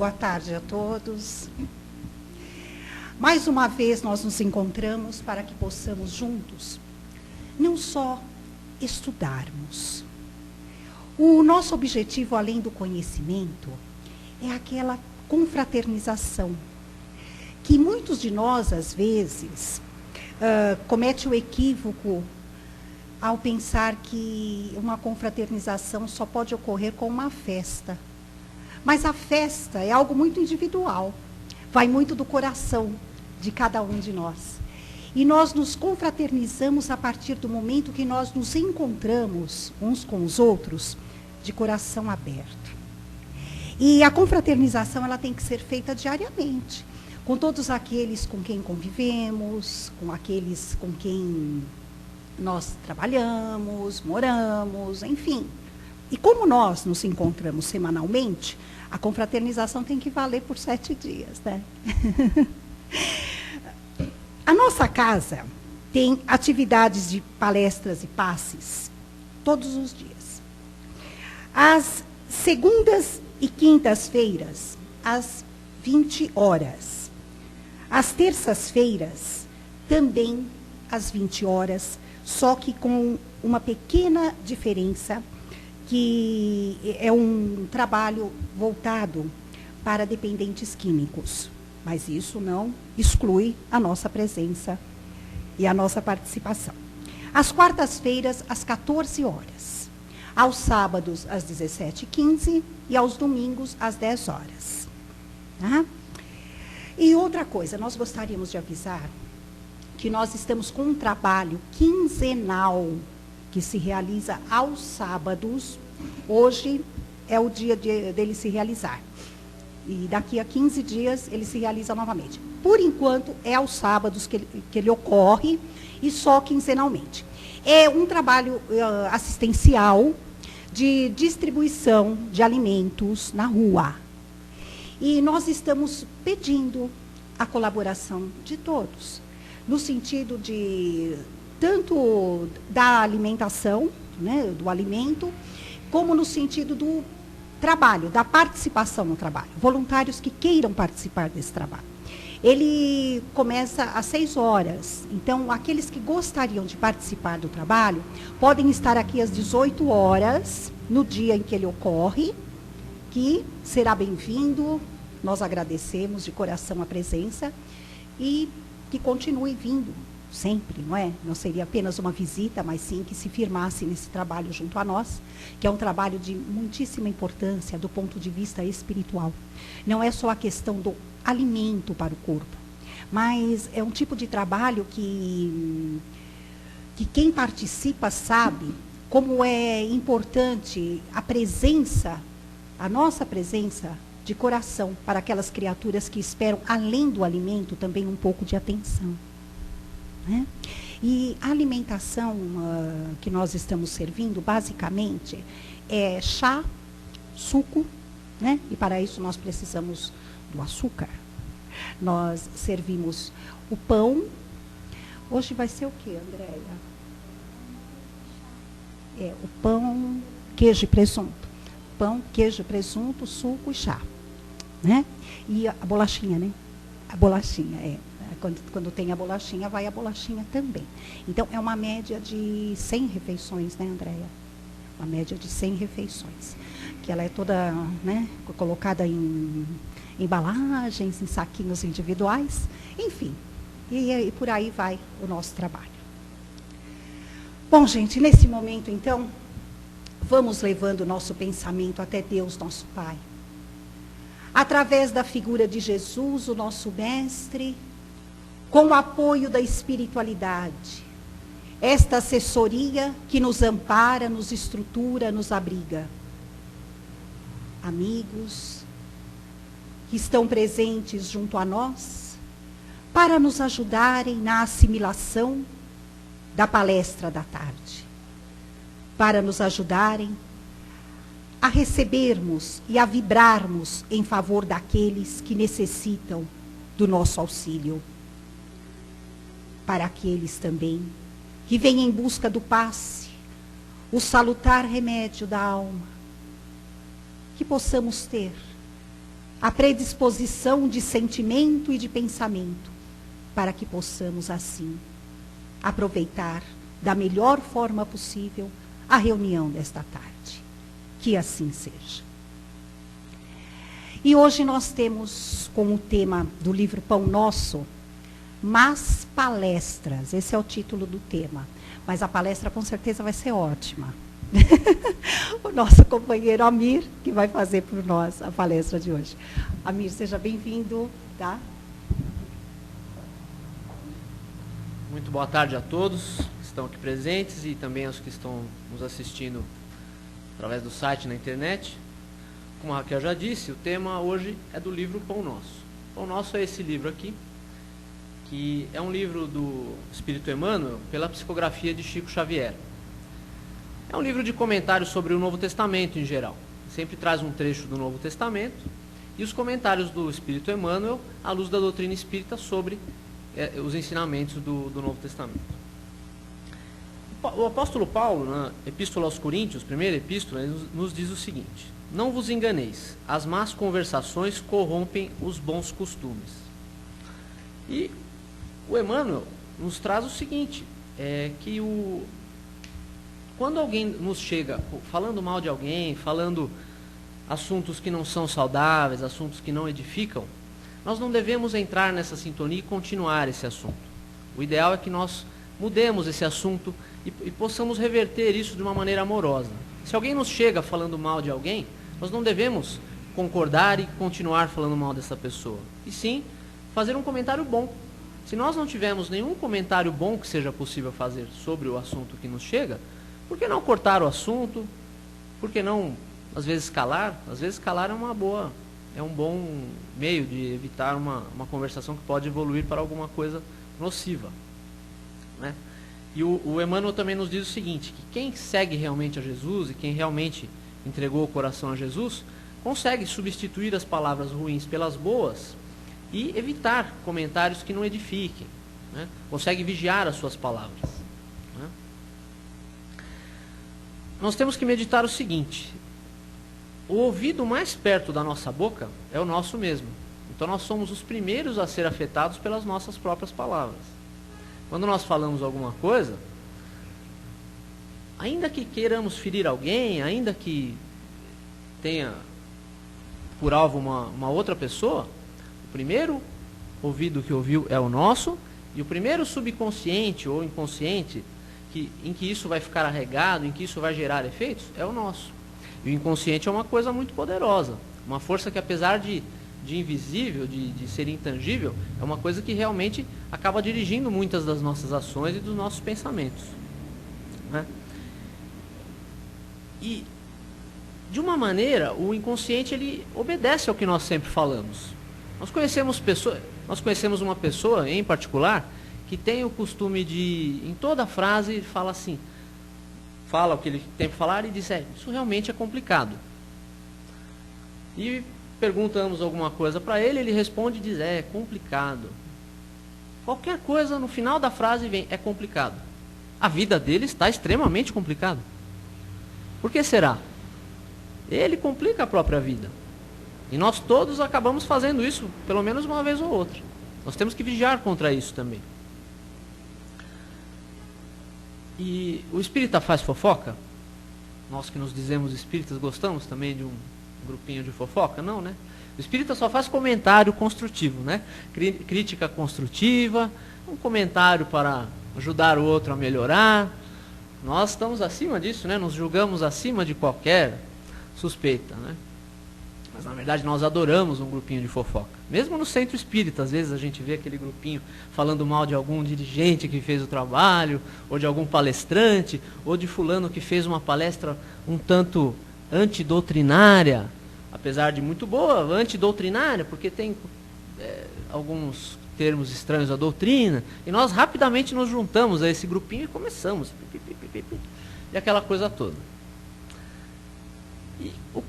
Boa tarde a todos. Mais uma vez nós nos encontramos para que possamos juntos, não só estudarmos. O nosso objetivo, além do conhecimento, é aquela confraternização, que muitos de nós, às vezes, comete o equívoco ao pensar que uma confraternização só pode ocorrer com uma festa. Mas a festa é algo muito individual, vai muito do coração de cada um de nós. E nós nos confraternizamos a partir do momento que nós nos encontramos uns com os outros de coração aberto. E a confraternização ela tem que ser feita diariamente, com todos aqueles com quem convivemos, com aqueles com quem nós trabalhamos, moramos, enfim. E como nós nos encontramos semanalmente, a confraternização tem que valer por 7 dias, né? A nossa casa tem atividades de palestras e passes todos os dias. Às segundas e quintas-feiras, às 20 horas. Às terças-feiras, também às 20 horas, só que com uma pequena diferença, que é um trabalho voltado para dependentes químicos. Mas isso não exclui a nossa presença e a nossa participação. Às quartas-feiras, às 14 horas. Aos sábados, às 17h15 e aos domingos, às 10 horas. Tá? E outra coisa, nós gostaríamos de avisar que nós estamos com um trabalho quinzenal que se realiza aos sábados. Hoje é o dia dele se realizar. E daqui a 15 dias ele se realiza novamente. Por enquanto, é aos sábados que ele ocorre e só quinzenalmente. É um trabalho assistencial de distribuição de alimentos na rua. E nós estamos pedindo a colaboração de todos, no sentido de tanto da alimentação, né, do alimento, como no sentido do trabalho, da participação no trabalho. Voluntários que queiram participar desse trabalho. Ele começa às 6 horas. Então, aqueles que gostariam de participar do trabalho podem estar aqui às 18 horas, no dia em que ele ocorre, que será bem-vindo. Nós agradecemos de coração a presença e que continue vindo sempre, não é? Não seria apenas uma visita, mas sim que se firmasse nesse trabalho junto a nós, que é um trabalho de muitíssima importância do ponto de vista espiritual. Não é só a questão do alimento para o corpo, mas é um tipo de trabalho que quem participa sabe como é importante a presença, a nossa presença de coração para aquelas criaturas que esperam, além do alimento, também um pouco de atenção. Né? E a alimentação que nós estamos servindo, basicamente, é chá, suco, né? E para isso nós precisamos do açúcar. Nós servimos o pão. Hoje vai ser o quê, Andréia? O pão, queijo e presunto. Pão, queijo, presunto, suco e chá. Né? E a bolachinha, né? A bolachinha, Quando tem a bolachinha, vai a bolachinha também. Então, é uma média de 100 refeições, né, Andréia? Uma média de 100 refeições. Que ela é toda, né, colocada em embalagens, em saquinhos individuais, enfim. E por aí vai o nosso trabalho. Bom, gente, nesse momento, então, vamos levando o nosso pensamento até Deus, nosso Pai. Através da figura de Jesus, o nosso Mestre, com o apoio da espiritualidade, esta assessoria que nos ampara, nos estrutura, nos abriga. Amigos que estão presentes junto a nós, para nos ajudarem na assimilação da palestra da tarde, para nos ajudarem a recebermos e a vibrarmos em favor daqueles que necessitam do nosso auxílio. Para aqueles também que vêm em busca do passe, o salutar remédio da alma, que possamos ter a predisposição de sentimento e de pensamento, para que possamos, assim, aproveitar da melhor forma possível a reunião desta tarde. Que assim seja. E hoje nós temos como tema do livro Pão Nosso, Mas Palestras. Esse é o título do tema. Mas a palestra com certeza vai ser ótima. O nosso companheiro Amir, que vai fazer por nós a palestra de hoje. Amir, seja bem-vindo, tá? Muito boa tarde a todos que estão aqui presentes e também aos que estão nos assistindo através do site na internet. Como a Raquel já disse, o tema hoje é do livro Pão Nosso. Pão Nosso é esse livro aqui, que é um livro do Espírito Emmanuel pela psicografia de Chico Xavier. É um livro de comentários sobre o Novo Testamento em geral. Sempre traz um trecho do Novo Testamento e os comentários do Espírito Emmanuel à luz da doutrina espírita sobre os ensinamentos do Novo Testamento. O apóstolo Paulo, na Epístola aos Coríntios, primeira epístola, nos diz o seguinte: não vos enganeis, as más conversações corrompem os bons costumes. E o Emmanuel nos traz o seguinte, que quando alguém nos chega falando mal de alguém, falando assuntos que não são saudáveis, assuntos que não edificam, nós não devemos entrar nessa sintonia e continuar esse assunto. O ideal é que nós mudemos esse assunto e possamos reverter isso de uma maneira amorosa. Se alguém nos chega falando mal de alguém, nós não devemos concordar e continuar falando mal dessa pessoa, e sim fazer um comentário bom. Se nós não tivermos nenhum comentário bom que seja possível fazer sobre o assunto que nos chega, por que não cortar o assunto? Por que não, às vezes, calar? Às vezes, calar é um bom meio de evitar uma conversação que pode evoluir para alguma coisa nociva, né? E o Emmanuel também nos diz o seguinte, que quem segue realmente a Jesus e quem realmente entregou o coração a Jesus, consegue substituir as palavras ruins pelas boas e evitar comentários que não edifiquem, né? Consegue vigiar as suas palavras, né? Nós temos que meditar o seguinte: o ouvido mais perto da nossa boca é o nosso mesmo. Então nós somos os primeiros a ser afetados pelas nossas próprias palavras. Quando nós falamos alguma coisa, ainda que queiramos ferir alguém, ainda que tenha por alvo uma outra pessoa, o primeiro ouvido que ouviu é o nosso, e o primeiro subconsciente ou inconsciente em que isso vai ficar arregado, em que isso vai gerar efeitos, é o nosso. E o inconsciente é uma coisa muito poderosa, uma força que, apesar de invisível, de ser intangível, é uma coisa que realmente acaba dirigindo muitas das nossas ações e dos nossos pensamentos, né? E, de uma maneira, o inconsciente ele obedece ao que nós sempre falamos. Nós conhecemos uma pessoa, em particular, que tem o costume de, em toda frase, fala assim, fala o que ele tem para falar e diz, isso realmente é complicado. E perguntamos alguma coisa para ele, ele responde e diz, é complicado. Qualquer coisa no final da frase vem, é complicado. A vida dele está extremamente complicada. Por que será? Ele complica a própria vida. E nós todos acabamos fazendo isso, pelo menos uma vez ou outra. Nós temos que vigiar contra isso também. E o espírita faz fofoca? Nós que nos dizemos espíritas gostamos também de um grupinho de fofoca? Não, né? O espírita só faz comentário construtivo, né? Crítica construtiva, um comentário para ajudar o outro a melhorar. Nós estamos acima disso, né? Nos julgamos acima de qualquer suspeita, né? Mas na verdade nós adoramos um grupinho de fofoca. Mesmo no centro espírita, às vezes a gente vê aquele grupinho falando mal de algum dirigente que fez o trabalho, ou de algum palestrante, ou de fulano que fez uma palestra um tanto antidoutrinária, apesar de muito boa, antidoutrinária, porque tem alguns termos estranhos à doutrina, e nós rapidamente nos juntamos a esse grupinho e começamos, e aquela coisa toda. E o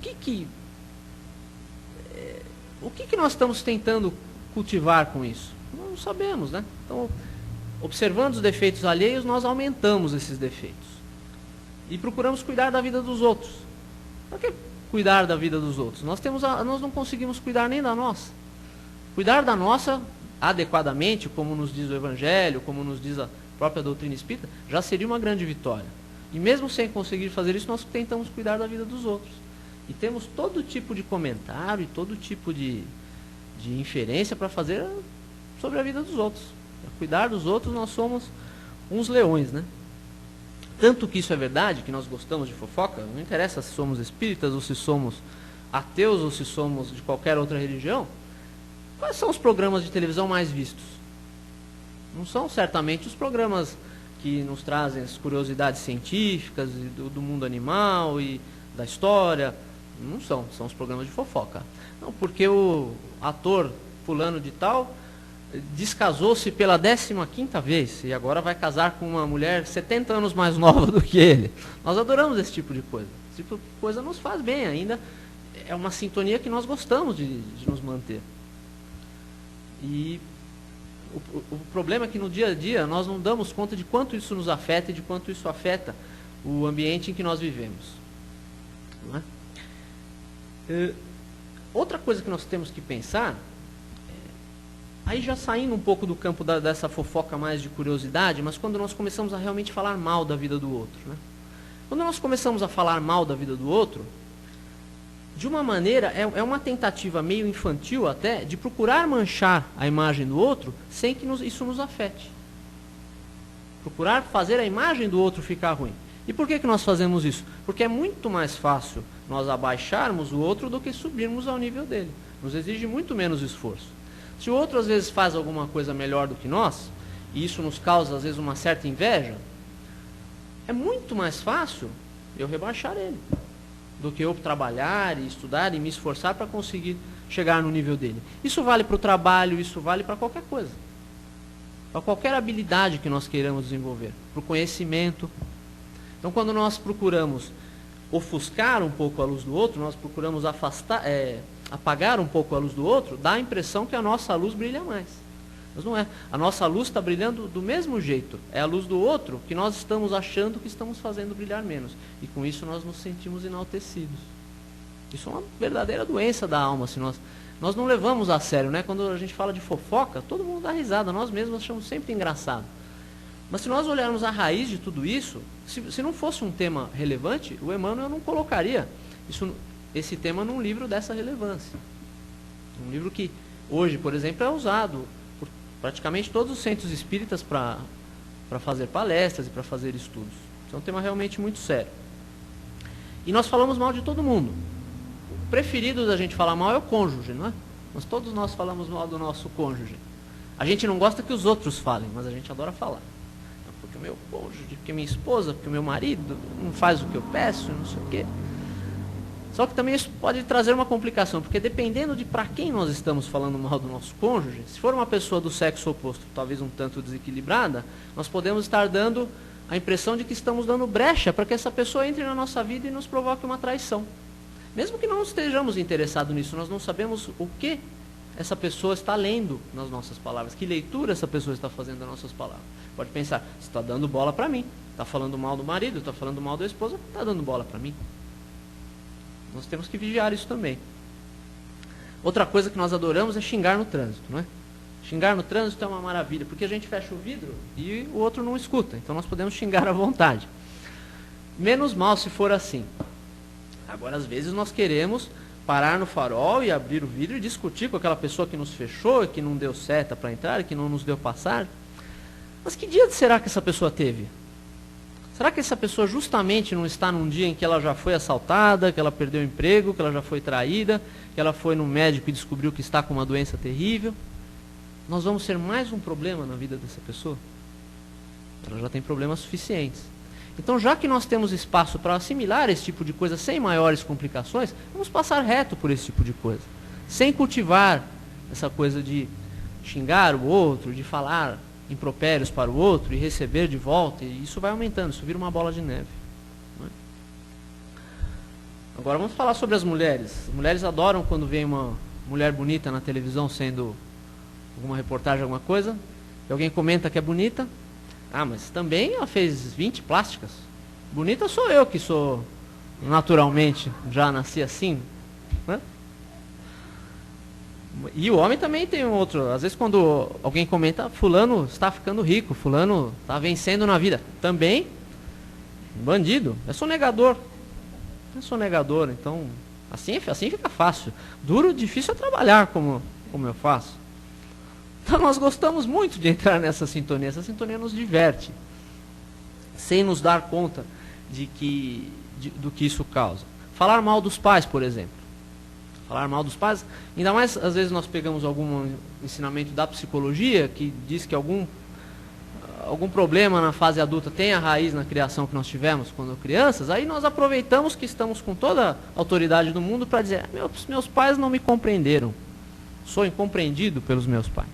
que nós estamos tentando cultivar com isso? Não sabemos, né? Então, observando os defeitos alheios, nós aumentamos esses defeitos. E procuramos cuidar da vida dos outros. Porque cuidar da vida dos outros? Nós não conseguimos cuidar nem da nossa. Cuidar da nossa adequadamente, como nos diz o Evangelho, como nos diz a própria doutrina espírita, já seria uma grande vitória. E mesmo sem conseguir fazer isso, nós tentamos cuidar da vida dos outros. E temos todo tipo de comentário e todo tipo de inferência para fazer sobre a vida dos outros. Para cuidar dos outros, nós somos uns leões, né? Tanto que isso é verdade, que nós gostamos de fofoca, não interessa se somos espíritas, ou se somos ateus, ou se somos de qualquer outra religião. Quais são os programas de televisão mais vistos? Não são certamente os programas que nos trazem as curiosidades científicas do mundo animal e da história. Não são os programas de fofoca. Não, porque o ator fulano de tal descasou-se pela 15ª vez e agora vai casar com uma mulher 70 anos mais nova do que ele. Nós adoramos esse tipo de coisa. Esse tipo de coisa nos faz bem ainda. É uma sintonia que nós gostamos de nos manter. E o problema é que no dia a dia nós não damos conta de quanto isso nos afeta e de quanto isso afeta o ambiente em que nós vivemos. Não é? Outra coisa que nós temos que pensar, aí já saindo um pouco do campo dessa fofoca mais de curiosidade, mas quando nós começamos a realmente falar mal da vida do outro. Né? Quando nós começamos a falar mal da vida do outro, de uma maneira, é uma tentativa meio infantil até, de procurar manchar a imagem do outro sem que isso nos afete. Procurar fazer a imagem do outro ficar ruim. E por que nós fazemos isso? Porque é muito mais fácil nós abaixarmos o outro do que subirmos ao nível dele. Nos exige muito menos esforço. Se o outro às vezes faz alguma coisa melhor do que nós, e isso nos causa às vezes uma certa inveja, é muito mais fácil eu rebaixar ele do que eu trabalhar e estudar e me esforçar para conseguir chegar no nível dele. Isso vale para o trabalho, isso vale para qualquer coisa. Para qualquer habilidade que nós queiramos desenvolver, para o conhecimento. Então, quando nós procuramos ofuscar um pouco a luz do outro, nós procuramos apagar um pouco a luz do outro, dá a impressão que a nossa luz brilha mais. Mas não é. A nossa luz está brilhando do mesmo jeito. É a luz do outro que nós estamos achando que estamos fazendo brilhar menos. E com isso nós nos sentimos enaltecidos. Isso é uma verdadeira doença da alma. Se nós não levamos a sério, né? Quando a gente fala de fofoca, todo mundo dá risada. Nós mesmos achamos sempre engraçado. Mas se nós olharmos a raiz de tudo isso, se não fosse um tema relevante, o Emmanuel não colocaria esse tema num livro dessa relevância. Um livro que hoje, por exemplo, é usado por praticamente todos os centros espíritas para fazer palestras e para fazer estudos. Isso é um tema realmente muito sério. E nós falamos mal de todo mundo. O preferido da gente falar mal é o cônjuge, não é? Mas todos nós falamos mal do nosso cônjuge. A gente não gosta que os outros falem, mas a gente adora falar. Porque o meu cônjuge, porque minha esposa, porque o meu marido não faz o que eu peço, não sei o quê. Só que também isso pode trazer uma complicação, porque dependendo de para quem nós estamos falando mal do nosso cônjuge, se for uma pessoa do sexo oposto, talvez um tanto desequilibrada, nós podemos estar dando a impressão de que estamos dando brecha para que essa pessoa entre na nossa vida e nos provoque uma traição. Mesmo que não estejamos interessados nisso, nós não sabemos o que essa pessoa está lendo nas nossas palavras, que leitura essa pessoa está fazendo das nossas palavras. Pode pensar, você está dando bola para mim, está falando mal do marido, está falando mal da esposa, está dando bola para mim. Nós temos que vigiar isso também. Outra coisa que nós adoramos é xingar no trânsito, não é? Xingar no trânsito é uma maravilha, porque a gente fecha o vidro e o outro não escuta, então nós podemos xingar à vontade. Menos mal se for assim. Agora, às vezes, nós queremos parar no farol e abrir o vidro e discutir com aquela pessoa que nos fechou, que não deu seta para entrar, que não nos deu passar. Mas que dia será que essa pessoa teve? Será que essa pessoa justamente não está num dia em que ela já foi assaltada, que ela perdeu o emprego, que ela já foi traída, que ela foi no médico e descobriu que está com uma doença terrível? Nós vamos ser mais um problema na vida dessa pessoa? Ela já tem problemas suficientes. Então, já que nós temos espaço para assimilar esse tipo de coisa sem maiores complicações, vamos passar reto por esse tipo de coisa. Sem cultivar essa coisa de xingar o outro, de falar impropérios para o outro e receber de volta, e isso vai aumentando, isso vira uma bola de neve. Não é? Agora vamos falar sobre as mulheres. As mulheres adoram quando vem uma mulher bonita na televisão sendo alguma reportagem, alguma coisa, e alguém comenta que é bonita. Ah, mas também ela fez 20 plásticas. Bonita sou eu que sou naturalmente já nasci assim, né? E o homem também tem um outro. Às vezes quando alguém comenta, fulano está ficando rico, fulano está vencendo na vida. Também, bandido, é sonegador. É sonegador, então, assim fica fácil. Duro, difícil é trabalhar como eu faço. Então nós gostamos muito de entrar nessa sintonia. Essa sintonia nos diverte, sem nos dar conta do que isso causa. Falar mal dos pais, por exemplo. Falar mal dos pais, ainda mais às vezes nós pegamos algum ensinamento da psicologia que diz que algum problema na fase adulta tem a raiz na criação que nós tivemos quando crianças, aí nós aproveitamos que estamos com toda a autoridade do mundo para dizer, meus pais não me compreenderam, sou incompreendido pelos meus pais.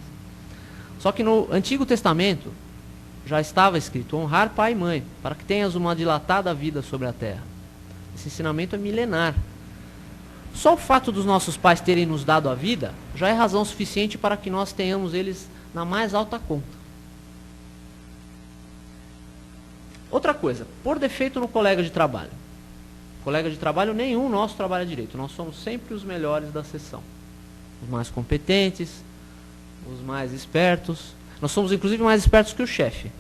Só que no Antigo Testamento já estava escrito, honrar pai e mãe, para que tenhas uma dilatada vida sobre a terra. Esse ensinamento é milenar. Só o fato dos nossos pais terem nos dado a vida já é razão suficiente para que nós tenhamos eles na mais alta conta. Outra coisa, por defeito no colega de trabalho. Colega de trabalho nenhum nosso trabalha direito. Nós somos sempre os melhores da sessão. Os mais competentes, os mais espertos. Nós somos inclusive mais espertos que o chefe.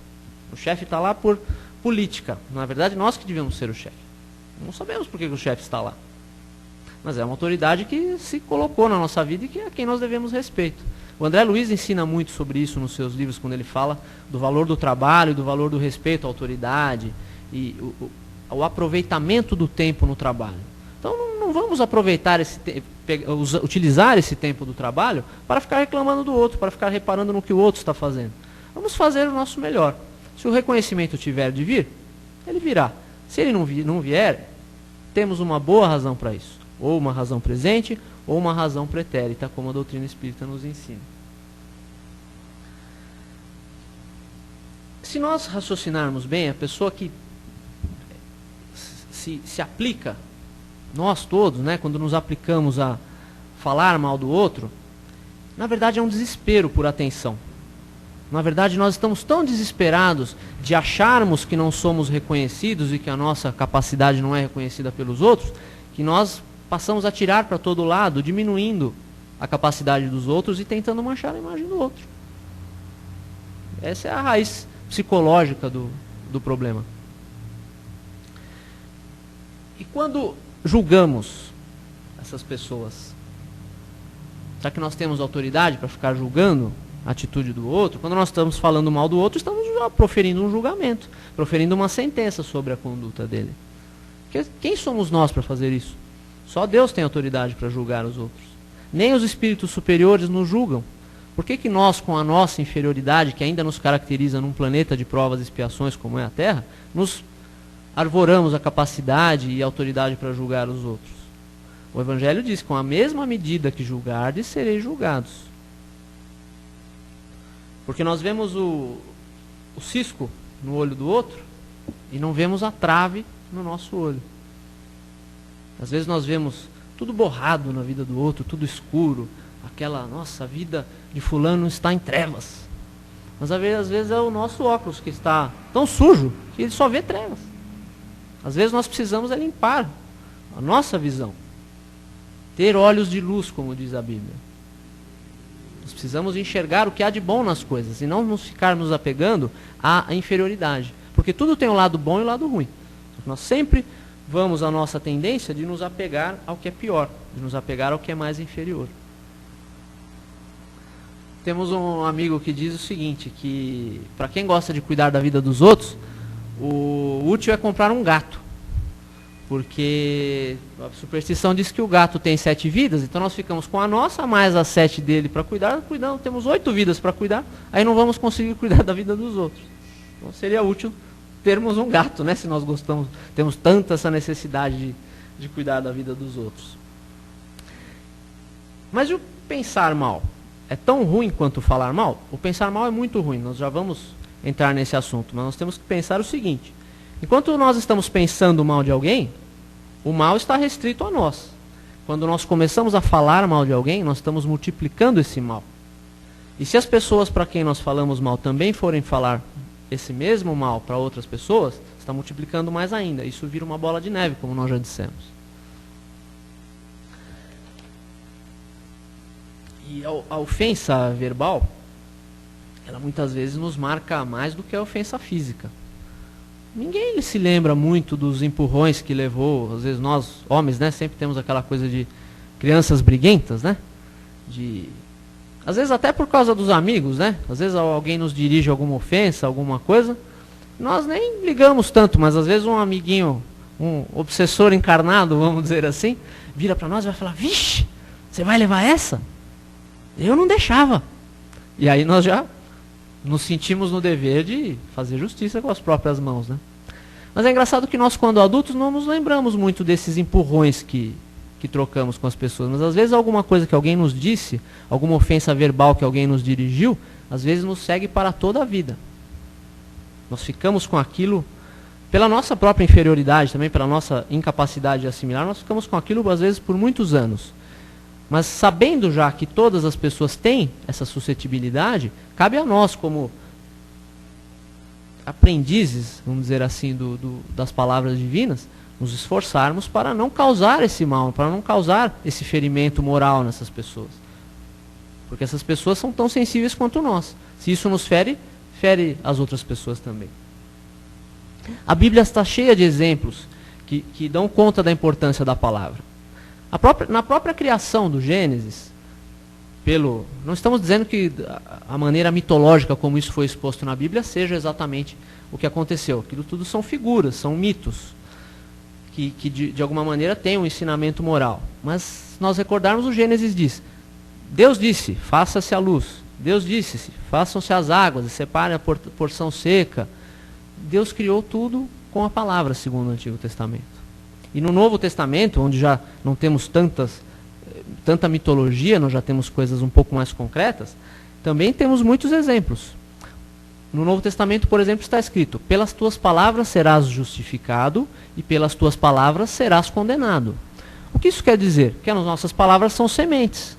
O chefe está lá por política. Na verdade, nós que devemos ser o chefe. Não sabemos por que o chefe está lá. Mas é uma autoridade que se colocou na nossa vida e que é a quem nós devemos respeito. O André Luiz ensina muito sobre isso nos seus livros, quando ele fala do valor do trabalho, do valor do respeito à autoridade e o aproveitamento do tempo no trabalho. Então não vamos aproveitar utilizar esse tempo do trabalho para ficar reclamando do outro, para ficar reparando no que o outro está fazendo. Vamos fazer o nosso melhor. Se o reconhecimento tiver de vir, ele virá. Se ele não vier, temos uma boa razão para isso. Ou uma razão presente, ou uma razão pretérita, como a doutrina espírita nos ensina. Se nós raciocinarmos bem, a pessoa que se aplica, nós todos, né, quando nos aplicamos a falar mal do outro, na verdade é um desespero por atenção. Na verdade, nós estamos tão desesperados de acharmos que não somos reconhecidos e que a nossa capacidade não é reconhecida pelos outros, que nós passamos a tirar para todo lado, diminuindo a capacidade dos outros e tentando manchar a imagem do outro. Essa é a raiz psicológica do problema. E quando julgamos essas pessoas, será que nós temos autoridade para ficar julgando a atitude do outro? Quando nós estamos falando mal do outro, estamos proferindo um julgamento, proferindo uma sentença sobre a conduta dele. Quem somos nós para fazer isso? Só Deus tem autoridade para julgar os outros. Nem os espíritos superiores nos julgam. Por que nós, com a nossa inferioridade, que ainda nos caracteriza num planeta de provas e expiações como é a Terra, nos arvoramos a capacidade e a autoridade para julgar os outros? O Evangelho diz, com a mesma medida que julgardes, sereis julgados. Porque nós vemos o cisco no olho do outro e não vemos a trave no nosso olho. Às vezes nós vemos tudo borrado na vida do outro, tudo escuro. Nossa, a vida de fulano está em trevas. Mas às vezes é o nosso óculos que está tão sujo que ele só vê trevas. Às vezes nós precisamos limpar a nossa visão. Ter olhos de luz, como diz a Bíblia. Nós precisamos enxergar o que há de bom nas coisas e não nos ficarmos apegando à inferioridade. Porque tudo tem o lado bom e o lado ruim. Nós sempre vamos à nossa tendência de nos apegar ao que é pior, de nos apegar ao que é mais inferior. Temos um amigo que diz o seguinte, que para quem gosta de cuidar da vida dos outros, o útil é comprar um gato. Porque a superstição diz que o gato tem 7 vidas, então nós ficamos com a nossa, mais as 7 dele para cuidar, temos 8 vidas para cuidar, aí não vamos conseguir cuidar da vida dos outros. Então seria útil termos um gato, né? Se nós temos tanta essa necessidade de cuidar da vida dos outros. Mas e o pensar mal? É tão ruim quanto falar mal? O pensar mal é muito ruim, nós já vamos entrar nesse assunto, mas nós temos que pensar o seguinte: enquanto nós estamos pensando mal de alguém, o mal está restrito a nós. Quando nós começamos a falar mal de alguém, nós estamos multiplicando esse mal. E se as pessoas para quem nós falamos mal também forem falar esse mesmo mal para outras pessoas, está multiplicando mais ainda. Isso vira uma bola de neve, como nós já dissemos. E a ofensa verbal, ela muitas vezes nos marca mais do que a ofensa física. Ninguém se lembra muito dos empurrões que levou, às vezes nós, homens, né, sempre temos aquela coisa de crianças briguentas, né? Às vezes até por causa dos amigos, né? Às vezes alguém nos dirige alguma ofensa, alguma coisa, nós nem ligamos tanto, mas às vezes um amiguinho, um obsessor encarnado, vamos dizer assim, vira para nós e vai falar: vixe, você vai levar essa? Eu não deixava. E aí nós já nos sentimos no dever de fazer justiça com as próprias mãos, né? Mas é engraçado que nós, quando adultos, não nos lembramos muito desses empurrões que trocamos com as pessoas. Mas às vezes alguma coisa que alguém nos disse, alguma ofensa verbal que alguém nos dirigiu, às vezes nos segue para toda a vida. Nós ficamos com aquilo, pela nossa própria inferioridade, também pela nossa incapacidade de assimilar, nós ficamos com aquilo às vezes por muitos anos. Mas sabendo já que todas as pessoas têm essa suscetibilidade, cabe a nós, como aprendizes, vamos dizer assim, das palavras divinas, nos esforçarmos para não causar esse mal, para não causar esse ferimento moral nessas pessoas. Porque essas pessoas são tão sensíveis quanto nós. Se isso nos fere, fere as outras pessoas também. A Bíblia está cheia de exemplos que dão conta da importância da palavra. Na própria criação do Gênesis, não estamos dizendo que a maneira mitológica como isso foi exposto na Bíblia seja exatamente o que aconteceu. Aquilo tudo são figuras, são mitos, que de alguma maneira têm um ensinamento moral. Mas se nós recordarmos, o Gênesis diz: Deus disse, faça-se a luz. Deus disse, façam-se as águas, separe a porção seca. Deus criou tudo com a palavra, segundo o Antigo Testamento. E no Novo Testamento, onde já não temos tanta mitologia, nós já temos coisas um pouco mais concretas, também temos muitos exemplos. No Novo Testamento, por exemplo, está escrito: pelas tuas palavras serás justificado e pelas tuas palavras serás condenado. O que isso quer dizer? Que as nossas palavras são sementes.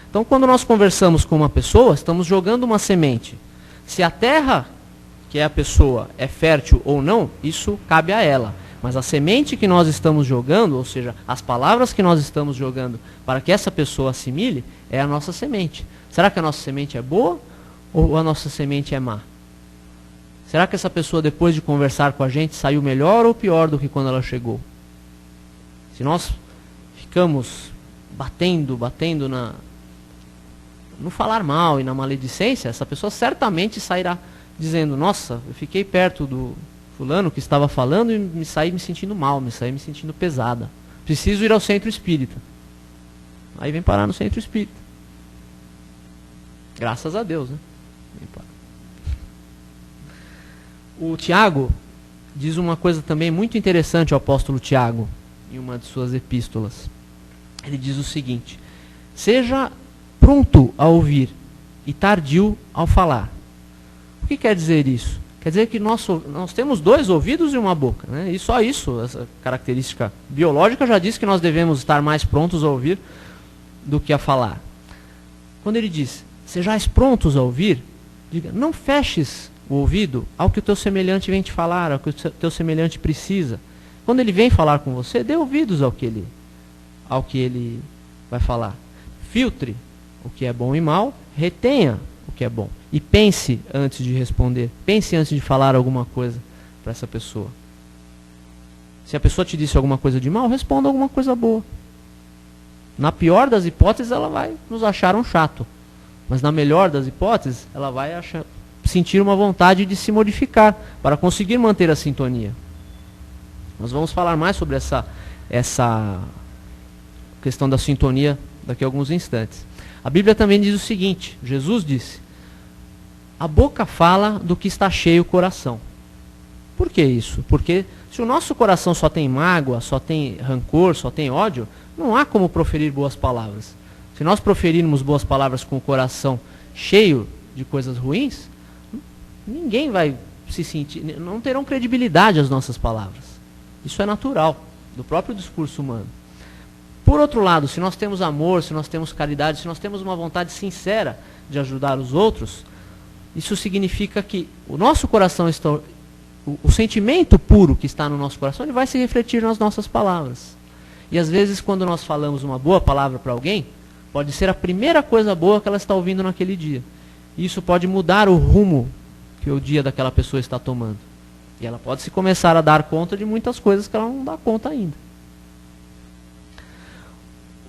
Então, quando nós conversamos com uma pessoa, estamos jogando uma semente. Se a terra, que é a pessoa, é fértil ou não, isso cabe a ela. Mas a semente que nós estamos jogando, ou seja, as palavras que nós estamos jogando para que essa pessoa assimile, é a nossa semente. Será que a nossa semente é boa ou a nossa semente é má? Será que essa pessoa, depois de conversar com a gente, saiu melhor ou pior do que quando ela chegou? Se nós ficamos batendo no falar mal e na maledicência, essa pessoa certamente sairá dizendo: nossa, eu fiquei perto do fulano que estava falando e saí me sentindo mal, saí me sentindo pesada. Preciso ir ao centro espírita. Aí vem parar no centro espírita. Graças a Deus, né? Vem parar. O Tiago diz uma coisa também muito interessante, o apóstolo Tiago, em uma de suas epístolas. Ele diz o seguinte: seja pronto a ouvir e tardio ao falar. O que quer dizer isso? Quer dizer que nós temos 2 ouvidos e uma boca, né? E só isso, essa característica biológica já diz que nós devemos estar mais prontos a ouvir do que a falar. Quando ele diz: sejais prontos a ouvir, diga, não feches o ouvido ao que o teu semelhante vem te falar, ao que o teu semelhante precisa. Quando ele vem falar com você, dê ouvidos ao que ele vai falar. Filtre o que é bom e mal, retenha o que é bom. E pense antes de responder, pense antes de falar alguma coisa para essa pessoa. Se a pessoa te disse alguma coisa de mal, responda alguma coisa boa. Na pior das hipóteses, ela vai nos achar um chato. Mas na melhor das hipóteses, ela vai sentir uma vontade de se modificar para conseguir manter a sintonia. Nós vamos falar mais sobre essa questão da sintonia daqui a alguns instantes. A Bíblia também diz o seguinte: Jesus disse: a boca fala do que está cheio o coração. Por que isso? Porque se o nosso coração só tem mágoa, só tem rancor, só tem ódio, não há como proferir boas palavras. Se nós proferirmos boas palavras com o coração cheio de coisas ruins, ninguém vai se sentir, não terão credibilidade as nossas palavras. Isso é natural, do próprio discurso humano. Por outro lado, se nós temos amor, se nós temos caridade, se nós temos uma vontade sincera de ajudar os outros, isso significa que o nosso coração o sentimento puro que está no nosso coração, ele vai se refletir nas nossas palavras. E às vezes, quando nós falamos uma boa palavra para alguém, pode ser a primeira coisa boa que ela está ouvindo naquele dia. E isso pode mudar o rumo que o dia daquela pessoa está tomando. E ela pode se começar a dar conta de muitas coisas que ela não dá conta ainda.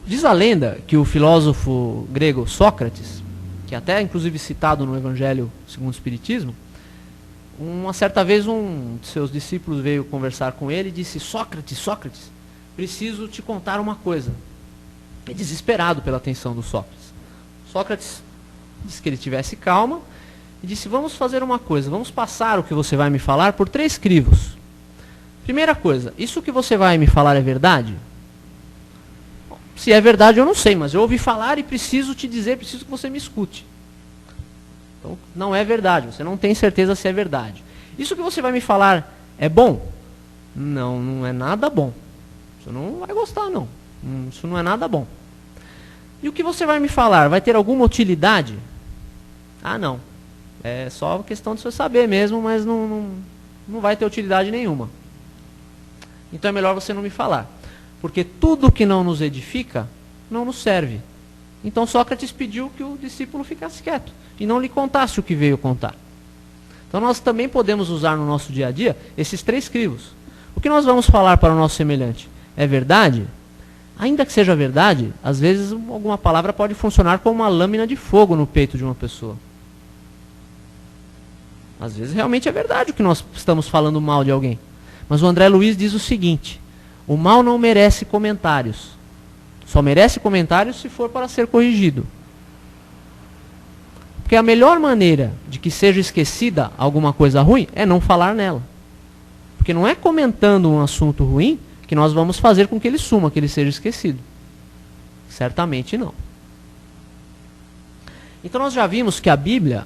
Diz a lenda que o filósofo grego Sócrates, que é até inclusive citado no Evangelho segundo o Espiritismo, uma certa vez um de seus discípulos veio conversar com ele e disse: Sócrates, Sócrates, preciso te contar uma coisa. É desesperado pela atenção do Sócrates. Sócrates disse que ele tivesse calma e disse: vamos fazer uma coisa, vamos passar o que você vai me falar por 3 crivos. Primeira coisa, isso que você vai me falar é verdade? Se é verdade eu não sei, mas eu ouvi falar e preciso te dizer, preciso que você me escute. Então, não é verdade, você não tem certeza se é verdade. Isso que você vai me falar é bom? Não, não é nada bom. Você não vai gostar, não. Isso não é nada bom. E o que você vai me falar, vai ter alguma utilidade? Ah, não. É só questão de você saber mesmo, mas não vai ter utilidade nenhuma. Então é melhor você não me falar. Porque tudo que não nos edifica, não nos serve. Então Sócrates pediu que o discípulo ficasse quieto e não lhe contasse o que veio contar. Então nós também podemos usar no nosso dia a dia esses 3 crivos. O que nós vamos falar para o nosso semelhante é verdade? Ainda que seja verdade, às vezes alguma palavra pode funcionar como uma lâmina de fogo no peito de uma pessoa. Às vezes realmente é verdade o que nós estamos falando mal de alguém. Mas o André Luiz diz o seguinte: o mal não merece comentários. Só merece comentários se for para ser corrigido. Porque a melhor maneira de que seja esquecida alguma coisa ruim é não falar nela. Porque não é comentando um assunto ruim que nós vamos fazer com que ele suma, que ele seja esquecido. Certamente não. Então nós já vimos que a Bíblia,